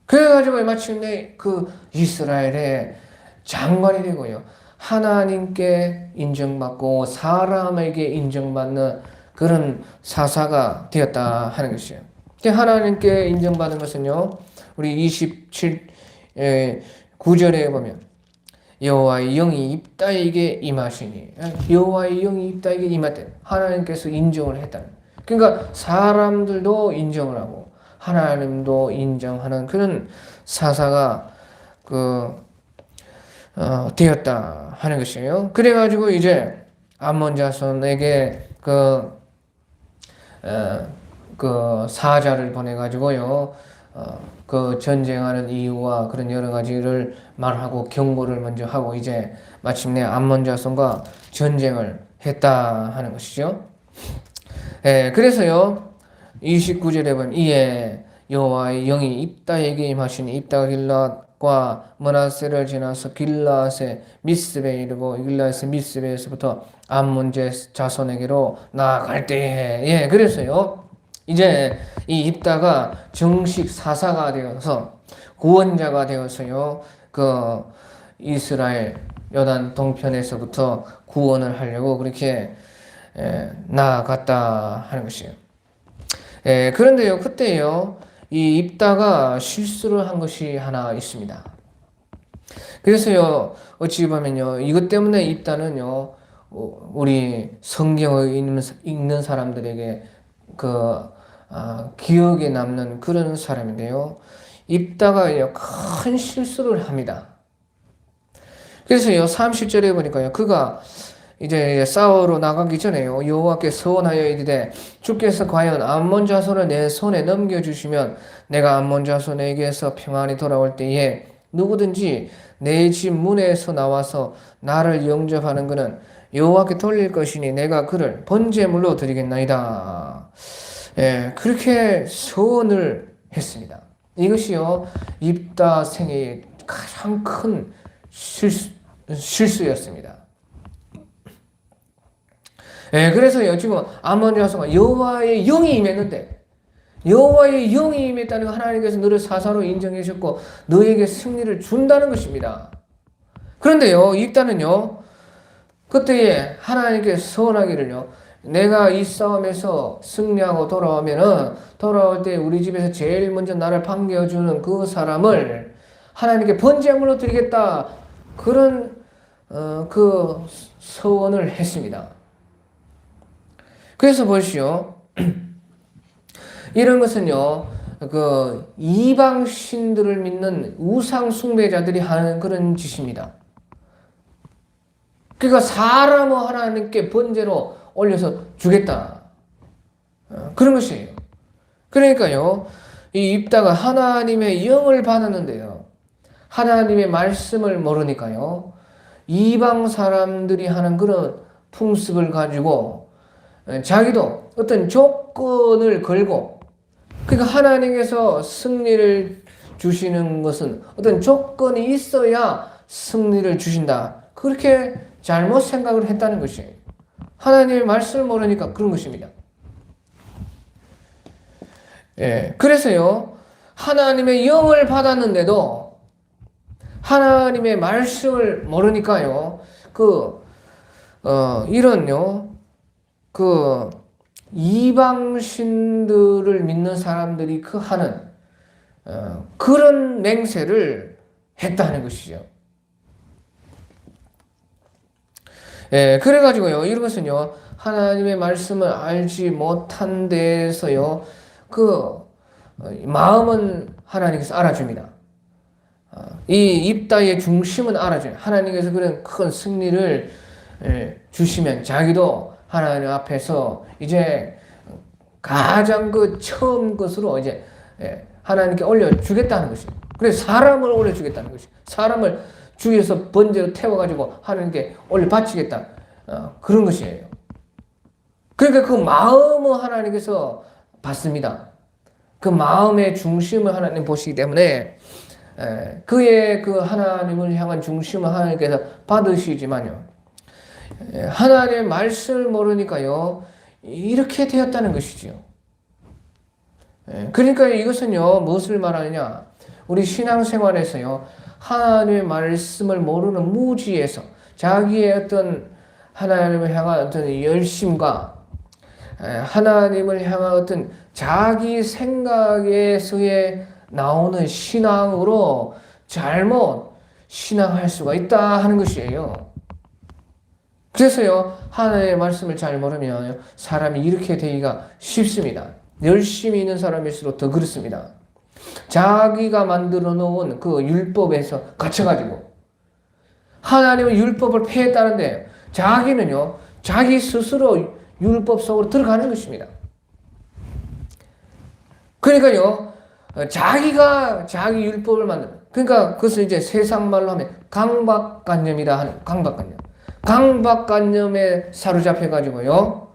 A: 그래가지고 마침내 그 이스라엘의 장관이 되고요, 하나님께 인정받고 사람에게 인정받는 그런 사사가 되었다 하는 것이에요. 하나님께 인정받은 것은요, 우리 27 9절에 보면 여호와의 영이 입다에게 임하시니, 여호와의 영이 입다에게 임하되 하나님께서 인정을 했다. 그러니까 사람들도 인정을 하고 하나님도 인정하는 그런 사사가 되었다 하는 것이에요. 그래가지고 이제 암몬 자손에게 사자를 보내가지고요, 그 전쟁하는 이유와 그런 여러 가지를 말하고 경고를 먼저 하고 이제 마침내 암몬 자손과 전쟁을 했다 하는 것이죠. 그래서요, 29절에 보면 이에 여호와의 영이 입다에게 임하시니 입다가 길앗과 므낫세를 지나서 길앗의 미스베에 이르고 길앗의 미스베에서부터 암몬 자손에게로 나아갈 때에, 그래서요, 이제 이 입다가 정식 사사가 되어서 구원자가 되어서요, 그 이스라엘 요단 동편에서부터 구원을 하려고 그렇게 나아갔다 하는 것이에요. 그런데요, 그때요, 이 입다가 실수를 한 것이 하나 있습니다. 그래서요, 어찌 보면요, 이것 때문에 입다는요, 우리 성경을 읽는 사람들에게 기억에 남는 그런 사람인데요, 입다가 큰 실수를 합니다. 그래서요, 30절에 보니까요, 그가 이제 싸우러 나가기 전에요, 여호와께 서원하여 이르되 주께서 과연 암몬 자손을 내 손에 넘겨주시면 내가 암몬 자손에게서 평안히 돌아올 때에 누구든지 내 집 문에서 나와서 나를 영접하는 그는 여호와께 돌릴 것이니 내가 그를 번제물로 드리겠나이다. 그렇게 서원을 했습니다. 이것이요, 입다 생애의 가장 큰 실수였습니다. 그래서요, 지금 암몬 자손과 여호와의 영이 임했는데, 여호와의 영이 임했다는 건 하나님께서 너를 사사로 인정해 주셨고 너에게 승리를 준다는 것입니다. 그런데요, 입다는요, 그때에 하나님께 서원하기를요, 내가 이 싸움에서 승리하고 돌아올 때 우리 집에서 제일 먼저 나를 반겨주는 그 사람을 하나님께 번제물로 드리겠다, 그런 그 서원을 했습니다. 그래서 보시오, 이런 것은요, 그 이방 신들을 믿는 우상 숭배자들이 하는 그런 짓입니다. 그러니까 사람을 하나님께 번제로 올려서 주겠다, 그런 것이에요. 그러니까요, 이 입다가 하나님의 영을 받았는데요, 하나님의 말씀을 모르니까요, 이방 사람들이 하는 그런 풍습을 가지고 자기도 어떤 조건을 걸고, 그러니까 하나님께서 승리를 주시는 것은 어떤 조건이 있어야 승리를 주신다, 그렇게 잘못 생각을 했다는 것이에요. 하나님의 말씀을 모르니까 그런 것입니다. 예, 그래서요, 하나님의 영을 받았는데도 하나님의 말씀을 모르니까요, 이런요, 이방신들을 믿는 사람들이 하는, 그런 맹세를 했다는 것이죠. 예, 그래가지고요, 이것은요, 하나님의 말씀을 알지 못한 데에서요, 마음은 하나님께서 알아줍니다. 이 입다의 중심은 알아줘요. 하나님께서 그런 큰 승리를 주시면 자기도 하나님 앞에서 이제 가장 처음 것으로 이제 하나님께 올려주겠다는 것이에요. 그래서 사람을 올려주겠다는 것이에요. 사람을 죽여서 번제로 태워가지고 하나님께 올려 바치겠다. 그런 것이에요. 그러니까 그 마음을 하나님께서 받습니다. 그 마음의 중심을 하나님 보시기 때문에 그의 하나님을 향한 중심을 하나님께서 받으시지만요. 하나님의 말씀을 모르니까요. 이렇게 되었다는 것이지요. 그러니까 이것은요. 무엇을 말하느냐. 우리 신앙생활에서요. 하나님의 말씀을 모르는 무지에서 자기의 어떤 하나님을 향한 어떤 열심과 하나님을 향한 어떤 자기 생각에서의 나오는 신앙으로 잘못 신앙할 수가 있다 하는 것이에요. 그래서요, 하나님의 말씀을 잘 모르면 사람이 이렇게 되기가 쉽습니다. 열심히 있는 사람일수록 더 그렇습니다. 자기가 만들어 놓은 율법에서 갇혀가지고 하나님의 율법을 폐했다는데 자기는요, 자기 스스로 율법 속으로 들어가는 것입니다. 그러니까요, 자기가 자기 율법을 만드는, 그러니까 그것을 이제 세상 말로 하면 강박관념이다 하는, 강박관념. 강박관념에 사로잡혀가지고요,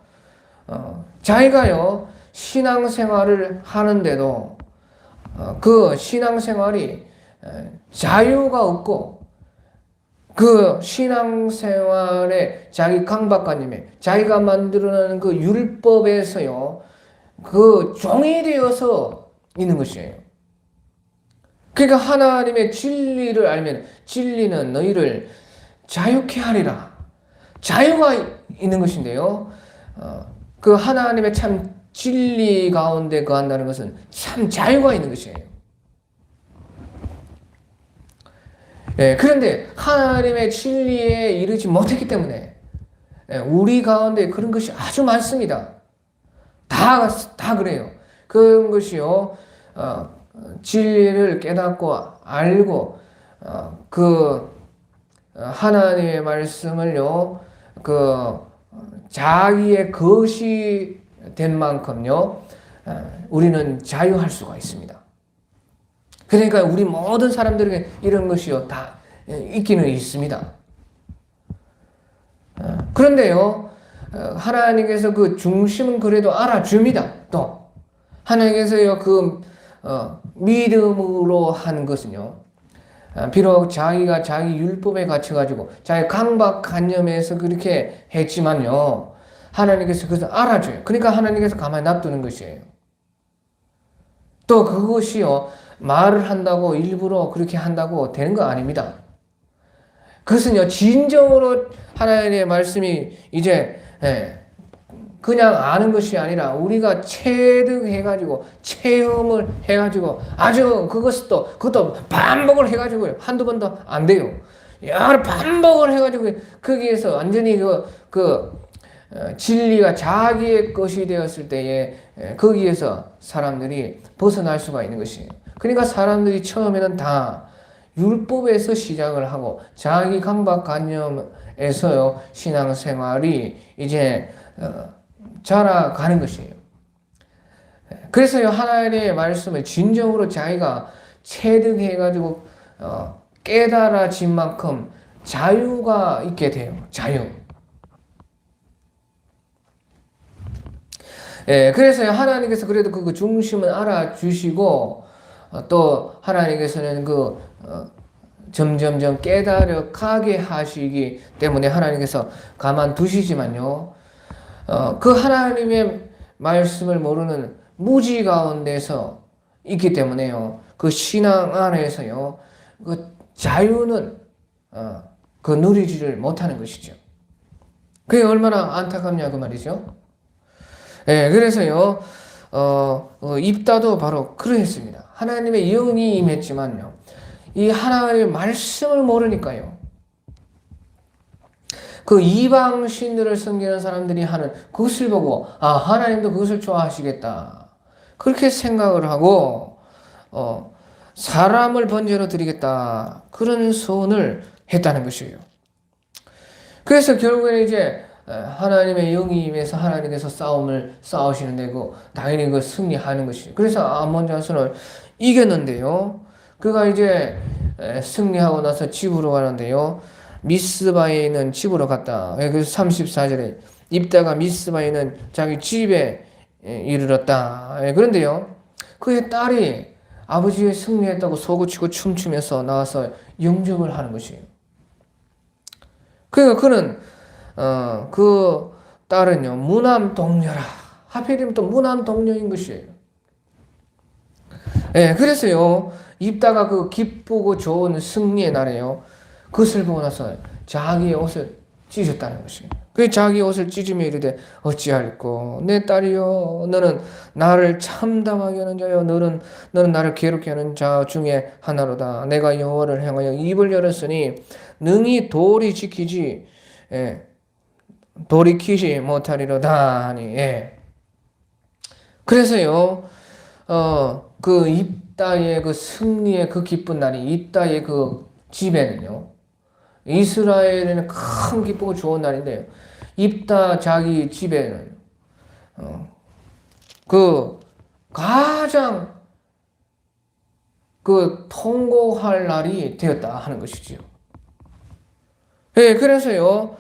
A: 자기가요, 신앙생활을 하는데도 그 신앙생활이 자유가 없고 그 신앙생활에 자기 강박관념에 자기가 만들어내는 그 율법에서요, 종이 되어서 있는 것이에요. 그러니까 하나님의 진리를 알면 진리는 너희를 자유케 하리라. 자유가 있는 것인데요. 하나님의 참 진리 가운데 거한다는 것은 참 자유가 있는 것이에요. 그런데 하나님의 진리에 이르지 못했기 때문에 우리 가운데 그런 것이 아주 많습니다. 다 그래요. 그런 것이요, 진리를 깨닫고 알고, 하나님의 말씀을요, 자기의 것이 된 만큼요, 우리는 자유할 수가 있습니다. 그러니까 우리 모든 사람들에게 이런 것이요, 다 있기는 있습니다. 그런데요, 하나님께서 중심은 그래도 알아줍니다. 또 하나님께서요, 믿음으로 한 것은요, 비록 자기가 자기 율법에 갇혀가지고 자기 강박관념에서 그렇게 했지만요, 하나님께서 그것을 알아줘요. 그러니까 하나님께서 가만히 놔두는 것이에요. 또 그것이요, 말을 한다고 일부러 그렇게 한다고 되는 거 아닙니다. 그것은요, 진정으로 하나님의 말씀이 이제 그냥 아는 것이 아니라 우리가 체득해가지고 체험을 해가지고 아주 그것도 반복을 해가지고 한두 번도 안 돼요. 여러 반복을 해가지고 거기에서 완전히 진리가 자기의 것이 되었을 때에 거기에서 사람들이 벗어날 수가 있는 것이에요. 그러니까 사람들이 처음에는 다 율법에서 시작을 하고 자기 강박관념에서요, 신앙생활이 이제 자라가는 것이에요. 그래서요, 하나님의 말씀을 진정으로 자기가 체득해가지고 깨달아진 만큼 자유가 있게 돼요. 자유. 그래서요, 하나님께서 그래도 그 중심을 알아주시고 또 하나님께서는 점점점 깨달아 가게 하시기 때문에 하나님께서 가만두시지만요, 하나님의 말씀을 모르는 무지 가운데서 있기 때문에요. 그 신앙 안에서요. 그 자유는 그 누리지를 못하는 것이죠. 그게 얼마나 안타깝냐 그 말이죠. 예, 그래서요. 입다도 바로 그러했습니다. 하나님의 영이 임했지만요. 이 하나님의 말씀을 모르니까요. 그 이방 신들을 섬기는 사람들이 하는 그것을 보고 하나님도 그것을 좋아하시겠다. 그렇게 생각을 하고 사람을 번제로 드리겠다. 그런 소원을 했다는 것이에요. 그래서 결국에는 이제 하나님의 영이 임해서 하나님께서 싸움을 싸우시는데 당연히 그 승리하는 것이죠. 그래서 암몬 자손을 이겼는데요. 그가 이제 승리하고 나서 집으로 가는데요. 미스바에 있는 집으로 갔다. 그래서 34절에 입다가 미스바에 있는 자기 집에 이르렀다. 그런데요. 그의 딸이 아버지의 승리했다고 소고치고 춤추면서 나와서 영접을 하는 것이에요. 그러니까 그는 그 딸은요 무남 동녀라. 하필이면 또 무남 동녀인 것이에요. 예, 그래서요 입다가 그 기쁘고 좋은 승리의 날에요 그것을 보고 나서 자기의 옷을 찢었다는 것입니다. 그 자기 옷을 찢으며 이르되 어찌할꼬 내 딸이여 너는 나를 참담하게 하는 자여 너는 나를 괴롭게 하는 자 중에 하나로다. 내가 여호와를 향하여 입을 열었으니 능히 돌이키지 못하리로다 하니. 예. 그래서요 그 입다의 그 승리의 그 기쁜 날이 입다의 그 집에는요 이스라엘에는 큰 기쁘고 좋은 날인데요. 입다 자기 집에는 그 가장 그 통곡할 날이 되었다 하는 것이지요. 예, 그래서요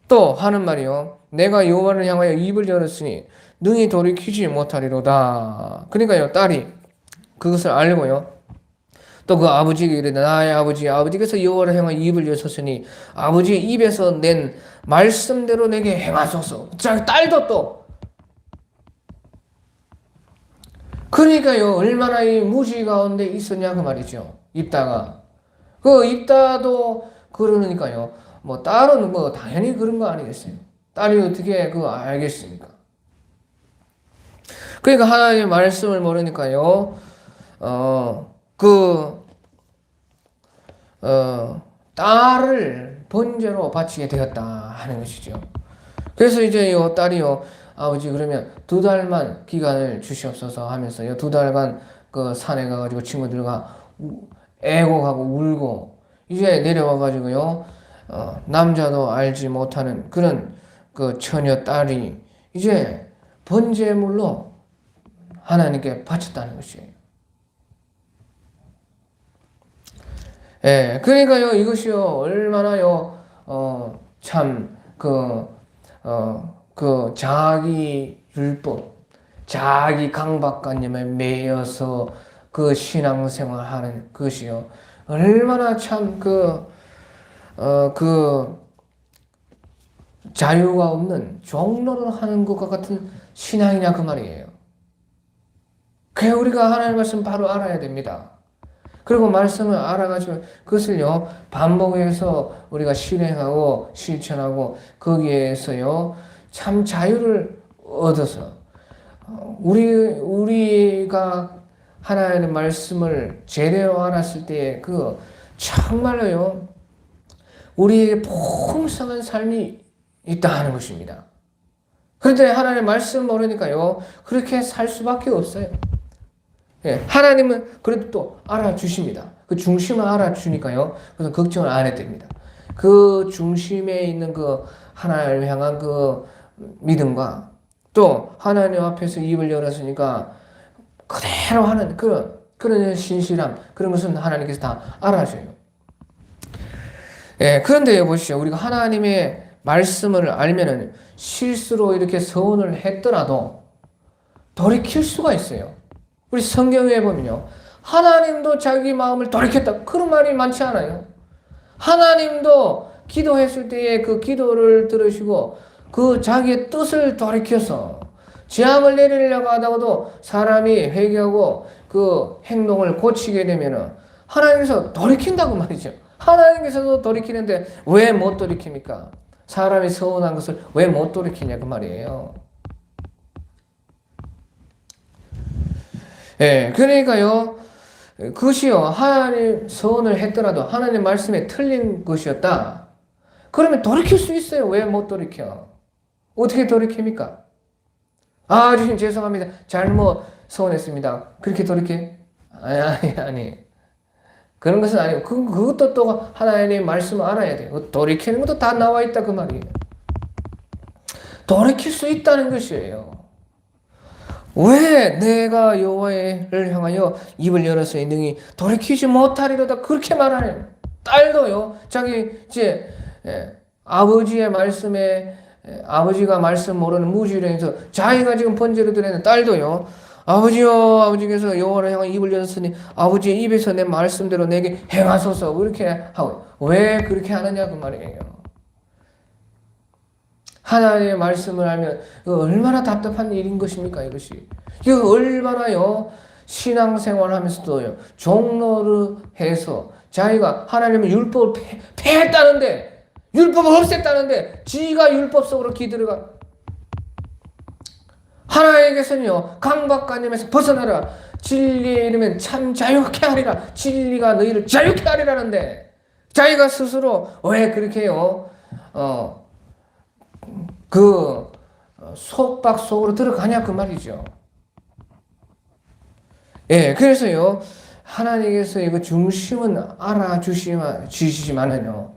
A: 또 하는 말이요. 내가 여호와를 향하여 입을 열었으니 능히 돌이키지 못하리로다. 그러니까요 딸이 그것을 알고요. 또 그 아버지에게 이르되 나의 아버지께서 여호와를 향하여 입을 여셨으니 아버지의 입에서 낸 말씀대로 내게 행하소서. 자, 딸도 또 그러니까요 얼마나 이 무지 가운데 있었냐 그 말이죠. 입다가 그 입다도 그러니까요 뭐 딸은 뭐 당연히 그런 거 아니겠어요. 딸이 어떻게 그거 알겠습니까? 그러니까 하나님의 말씀을 모르니까요 딸을 번제로 바치게 되었다 하는 것이죠. 그래서 이제 이 딸이요, 아버지 그러면 2달만 기간을 주시옵소서 하면서요, 2달간 그 산에 가가지고 친구들과 애곡하고 울고 이제 내려와가지고요, 남자도 알지 못하는 그런 그 처녀 딸이 이제 번제물로 하나님께 바쳤다는 것이에요. 예, 그러니까요, 이것이요, 얼마나요, 자기 율법, 자기 강박관념에 매여서 그 신앙생활 하는 것이요, 얼마나 참 자유가 없는 종로를 하는 것과 같은 신앙이냐, 그 말이에요. 그래, 우리가 하나님의 말씀 바로 알아야 됩니다. 그리고 말씀을 알아가지고 그것을요 반복해서 우리가 실행하고 실천하고 거기에서요 참 자유를 얻어서 우리가 하나님의 말씀을 제대로 알았을 때 그 정말로요 우리에게 풍성한 삶이 있다 하는 것입니다. 그런데 하나님의 말씀 모르니까요 그렇게 살 수밖에 없어요. 예, 하나님은 그래도 또 알아주십니다. 그 중심을 알아주니까요. 그래서 걱정을 안 해도 됩니다. 그 중심에 있는 그 하나님을 향한 그 믿음과 또 하나님 앞에서 입을 열었으니까 그대로 하는 그런 신실함, 그런 것은 하나님께서 다 알아줘요. 예, 그런데 보시죠. 우리가 하나님의 말씀을 알면은 실수로 이렇게 서원을 했더라도 돌이킬 수가 있어요. 우리 성경에 보면요. 하나님도 자기 마음을 돌이켰다. 그런 말이 많지 않아요. 하나님도 기도했을 때에 그 기도를 들으시고 그 자기의 뜻을 돌이켜서 재앙을 내리려고 하다가도 사람이 회개하고 그 행동을 고치게 되면은 하나님께서 돌이킨다고 말이죠. 하나님께서도 돌이키는데 왜 못 돌이킵니까? 사람이 서운한 것을 왜 못 돌이키냐 그 말이에요. 예, 그러니까요. 그것이요. 하나님 서운을 했더라도 하나님 말씀에 틀린 것이었다. 그러면 돌이킬 수 있어요. 왜 못 돌이켜? 어떻게 돌이킵니까? 아, 주님 죄송합니다. 잘못 서운했습니다. 그렇게 돌이켜? 아니. 그런 것은 아니고 그것도 또 하나님의 말씀을 알아야 돼요. 돌이키는 것도 다 나와 있다 그 말이에요. 돌이킬 수 있다는 것이에요. 왜 내가 여호와를 향하여 입을 열었으니 능히 돌이키지 못하리로다 그렇게 말하네요. 딸도요. 자기 이제 아버지의 말씀에 아버지가 말씀 모르는 무지로 자기가 지금 번제로 드리는 딸도요. 아버지요, 아버지께서 여호와를 향하여 입을 열었으니 아버지의 입에서 내 말씀대로 내게 행하소서 그렇게 하고 왜 그렇게 하느냐 그 말이에요. 하나님의 말씀을 알면 얼마나 답답한 일인 것입니까 이것이. 이거 얼마나요 신앙생활 하면서도요 종로를 해서 자기가 하나님의 율법을 폐했다는데 율법을 없앴다는데 지가 율법 속으로 기들어가 하나님께서는요 강박관념에서 벗어나라 진리에 이르면 참 자유케 하리라 진리가 너희를 자유케 하리라는데 자기가 스스로 왜 그렇게 해요 그 속박 속으로 들어가냐 그 말이죠. 예, 그래서요 하나님께서 이거 중심은 알아주시지만은요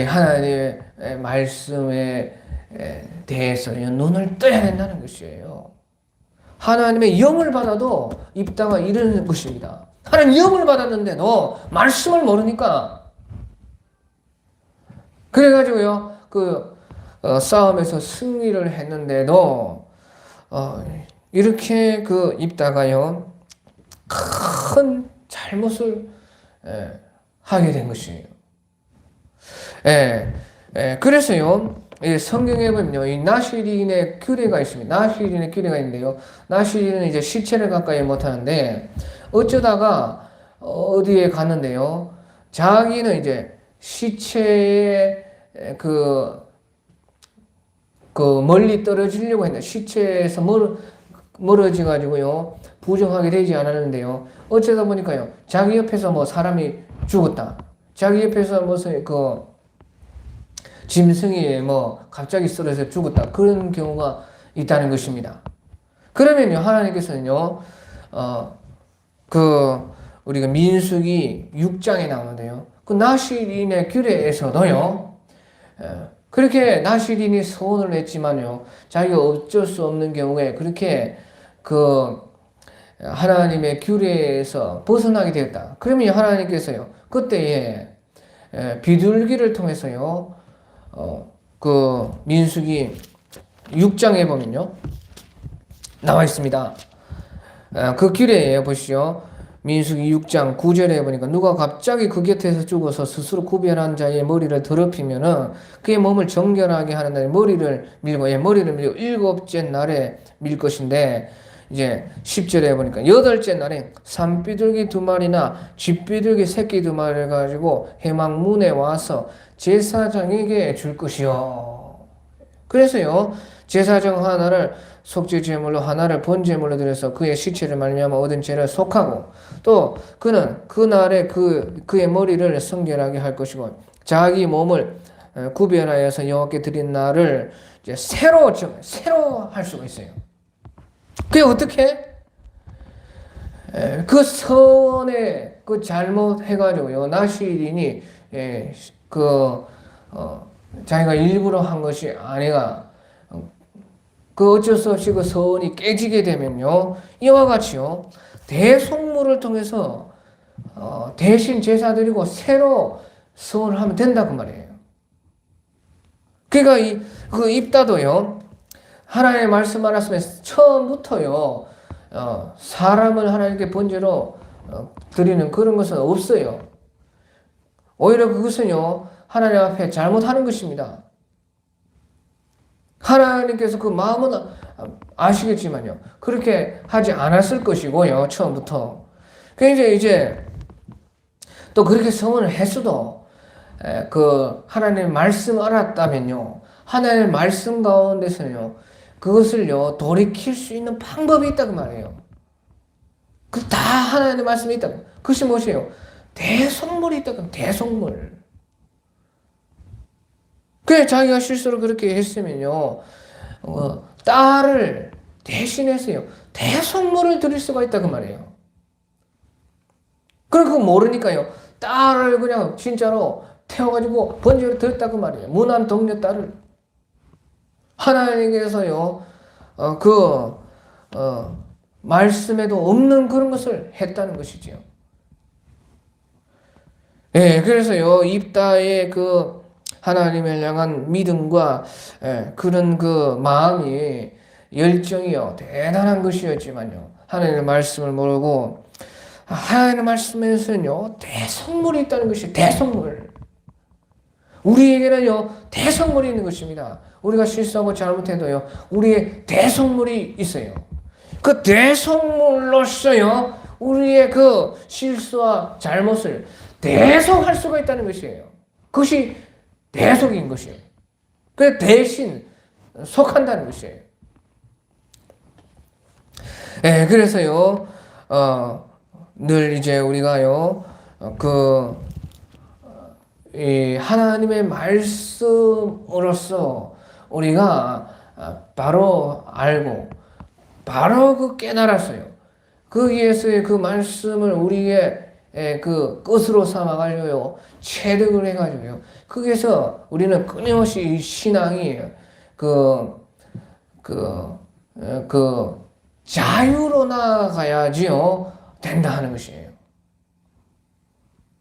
A: 하나님의 말씀에 대해서 눈을 떠야 된다는 것이에요. 하나님의 영을 받아도 입다가 이러는 것입니다. 하나님 영을 받았는데도 말씀을 모르니까 그래가지고요 싸움에서 승리를 했는데도 이렇게 입다가요 큰 잘못을 하게 된 것이에요. 그래서요 성경에 보면요 이 나시린의 규례가 있습니다. 나시린의 규례가 있는데요 나시린은 이제 시체를 가까이 못 하는데 어쩌다가 어디에 갔는데요 자기는 이제 시체에 멀리 떨어지려고 했는데 시체에서 멀어져 가지고요 부정하게 되지 않았는데요 어쩌다 보니까요 자기 옆에서 사람이 죽었다. 자기 옆에서 무슨 짐승이 갑자기 쓰러져 죽었다. 그런 경우가 있다는 것입니다. 그러면요, 하나님께서는요, 우리가 민수기 6장에 나오는데요. 그 나시린의 규례에서도요, 그렇게 나시린이 서원을 했지만요, 자기가 어쩔 수 없는 경우에 그렇게 하나님의 규례에서 벗어나게 되었다. 그러면 하나님께서요, 그때에 비둘기를 통해서요, 민수기 6장에 보면요, 나와 있습니다. 그 규례에 보시죠. 민수기 6장 9절에 보니까 누가 갑자기 그 곁에서 죽어서 스스로 구별한 자의 머리를 더럽히면은 그의 몸을 정결하게 하는 날에 머리를 밀고 일곱째 날에 밀 것인데 이제 10절에 보니까 여덟째 날에 산비둘기 2마리나 쥐비둘기 새끼 2마리를 가지고 회막문에 와서 제사장에게 줄 것이요. 그래서요 제사장 하나를 속죄 제물로 하나를 번제물로 드려서 그의 시체를 말미암아 얻은 죄를 속하고 또 그는 그날에 그의 머리를 성결하게 할 것이고 자기 몸을 구별하여서 여호와께 드린 날을 이제 새로 할 수가 있어요. 그게 어떻게? 그 선에 잘못해가지고요 나시린이 자기가 일부러 한 것이 아니라 어쩔 수 없이 그 서원이 깨지게 되면요 이와 같이요 대속물을 통해서 대신 제사 드리고 새로 서원을 하면 된다 그 말이에요. 그러니까 입다도요 하나님의 말씀 알았으면 처음부터요 사람을 하나님께 번제로 드리는 그런 것은 없어요. 오히려 그것은요 하나님 앞에 잘못하는 것입니다. 하나님께서 그 마음은 아시겠지만요. 그렇게 하지 않았을 것이고요. 처음부터. 이제 또 그렇게 성원을 했어도 그 하나님의 말씀 알았다면요. 하나님의 말씀 가운데서요. 그것을요. 돌이킬 수 있는 방법이 있다고 말해요. 그 다 하나님의 말씀이 있다고. 그것이 무엇이에요? 대속물이 있다고. 대속물. 그래 자기가 실수로 그렇게 했으면요. 딸을 대신해서요. 대속물을 드릴 수가 있다고 말해요. 그거 모르니까요. 딸을 그냥 진짜로 태워가지고 번제로 드렸다고 말이에요. 무난 동료 딸을. 하나님께서요. 말씀에도 없는 그런 것을 했다는 것이지요. 예, 그래서요. 입다의 그 하나님을 향한 믿음과 그런 그 마음이 열정이요. 대단한 것이었지만요. 하나님의 말씀을 모르고 하나님의 말씀에서는요. 대성물이 있다는 것이 대성물. 우리에게는요. 대성물이 있는 것입니다. 우리가 실수하고 잘못해도요. 우리의 대성물이 있어요. 그 대성물로서요. 우리의 그 실수와 잘못을 대속할 수가 있다는 것이에요. 그것이 대속인 것이에요. 그 대신 속한다는 것이에요. 예, 그래서요, 늘 이제 우리가요, 이 하나님의 말씀으로서 우리가 바로 알고, 바로 그 깨달았어요. 거기에서의 그 말씀을 우리의 그 끝으로 삼아가지고요, 체득을 해가지고요, 거기에서 우리는 끊임없이 신앙이 자유로 나아가야지요, 된다 하는 것이에요.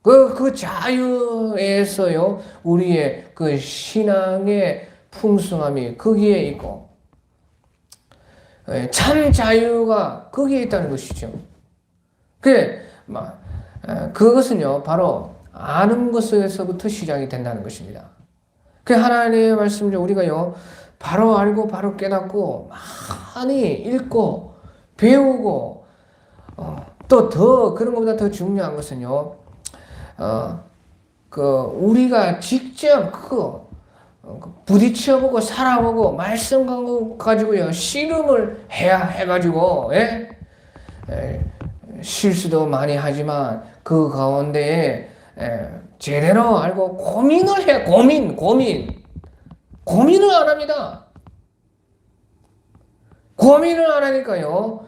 A: 그 자유에서요, 우리의 그 신앙의 풍성함이 거기에 있고, 참 자유가 거기에 있다는 것이죠. 그것은요, 바로 아는 것에서부터 시작이 된다는 것입니다. 하나님의 말씀을 우리가요, 바로 알고, 바로 깨닫고, 많이 읽고, 배우고, 또 더, 그런 것보다 더 중요한 것은요, 우리가 직접 부딪혀보고, 살아보고, 말씀 가지고요, 씨름을 해가지고, 실수도 많이 하지만, 그 가운데에, 제대로 알고 고민을 해. 고민을 안 합니다. 고민을 안 하니까요.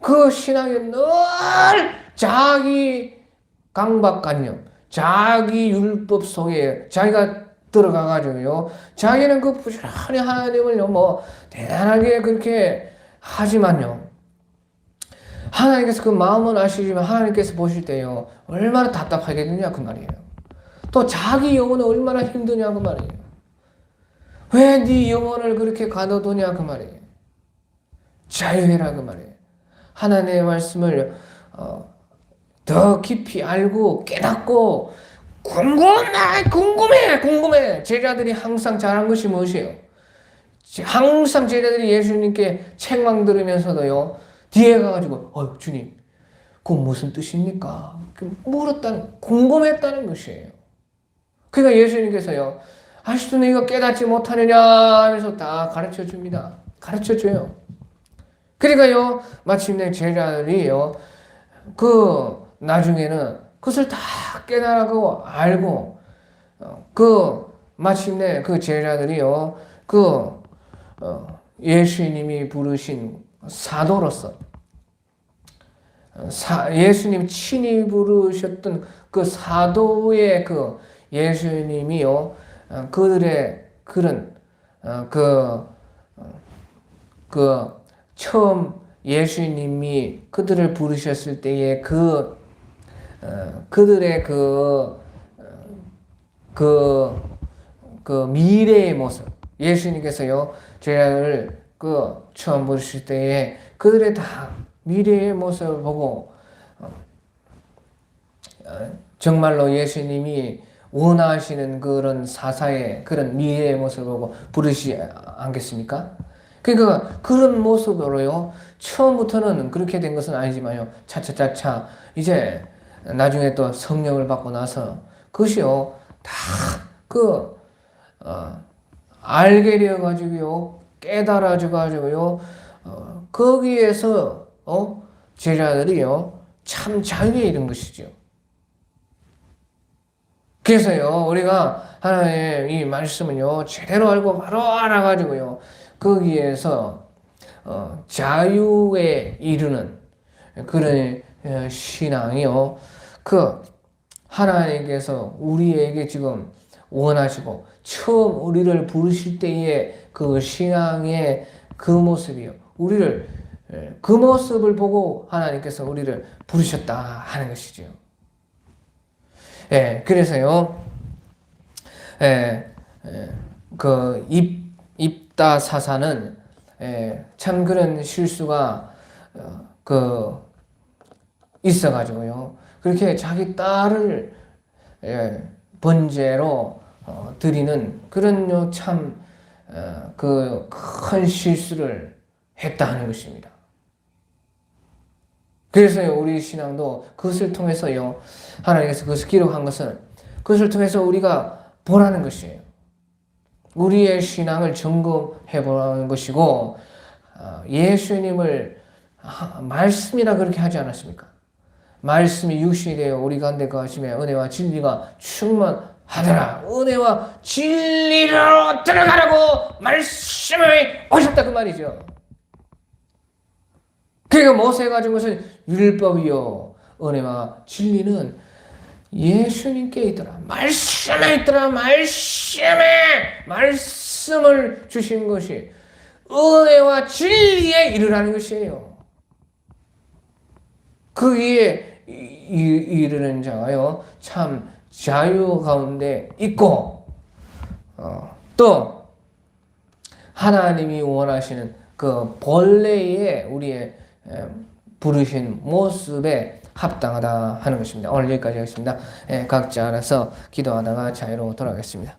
A: 그 신앙이 늘 자기 강박관념, 자기 율법 속에 자기가 들어가가지고요. 자기는 그 부지런히 하나님을요, 대단하게 그렇게 하지만요. 하나님께서 그 마음은 아시지만 하나님께서 보실 때요. 얼마나 답답하겠느냐 그 말이에요. 또 자기 영혼은 얼마나 힘드냐 그 말이에요. 왜 네 영혼을 그렇게 가둬두냐 그 말이에요. 자유해라 그 말이에요. 하나님의 말씀을 더 깊이 알고 깨닫고 궁금해. 제자들이 항상 잘한 것이 무엇이에요? 항상 제자들이 예수님께 책망 들으면서도요. 뒤에 가가지고 주님 그건 무슨 뜻입니까? 궁금했다는 것이에요. 그러니까 예수님께서요. 아직도 너희가 깨닫지 못하느냐 하면서 다 가르쳐줍니다. 가르쳐줘요. 그러니까요. 마침내 제자들이요. 나중에는 그것을 다 깨달고 알고 마침내 그 제자들이요. 예수님이 부르신 사도로서 예수님 친히 부르셨던 그 사도의 예수님이요. 그들의 그런 처음 예수님이 그들을 부르셨을 때의 그들의 미래의 모습, 예수님께서요 제자를 처음 부르실 때에 그들의 다 미래의 모습을 보고 정말로 예수님이 원하시는 그런 사사의 그런 미래의 모습을 보고 부르시지 않겠습니까? 그러니까 그런 모습으로요. 처음부터는 그렇게 된 것은 아니지만요. 차차차차 이제 나중에 또 성령을 받고 나서 그것이요. 다그 알게 되어 가지고요. 깨달아져 가지고요. 거기에서 제자들이요. 참 자유에 이른 것이죠. 그래서요, 우리가 하나님의 이 말씀은요, 제대로 알고 바로 알아가지고요, 거기에서, 자유에 이르는 그런 신앙이요, 그, 하나님께서 우리에게 지금 원하시고, 처음 우리를 부르실 때의 그 신앙의 그 모습이요, 그 모습을 보고 하나님께서 우리를 부르셨다 하는 것이죠. 예, 그래서요, 그 입다 사사는 참 그런 실수가 있어가지고요. 그렇게 자기 딸을 번제로 드리는 그런 참 그 큰 실수를 했다 하는 것입니다. 그래서요, 우리 신앙도 그것을 통해서요, 하나님께서 그것을 기록한 것은 그것을 통해서 우리가 보라는 것이에요. 우리의 신앙을 점검해 보라는 것이고, 예수님을 말씀이라 그렇게 하지 않았습니까? 말씀이 육신이 되어 우리 가운데 거하시며 은혜와 진리가 충만하더라. 은혜와 진리로 들어가라고 말씀이 오셨다 그 말이죠. 그러니까 모세가 가진 것은 율법이요, 은혜와 진리는 예수님께 있더라. 말씀에 있더라. 말씀을 주신 것이 은혜와 진리에 이르라는 것이에요. 거기에 이르는 자가요, 참 자유 가운데 있고, 또 하나님이 원하시는 그 본래의 우리의 부르신 모습에 합당하다 하는 것입니다. 오늘 여기까지 하겠습니다. 각자 알아서 기도하다가 자유로 돌아가겠습니다.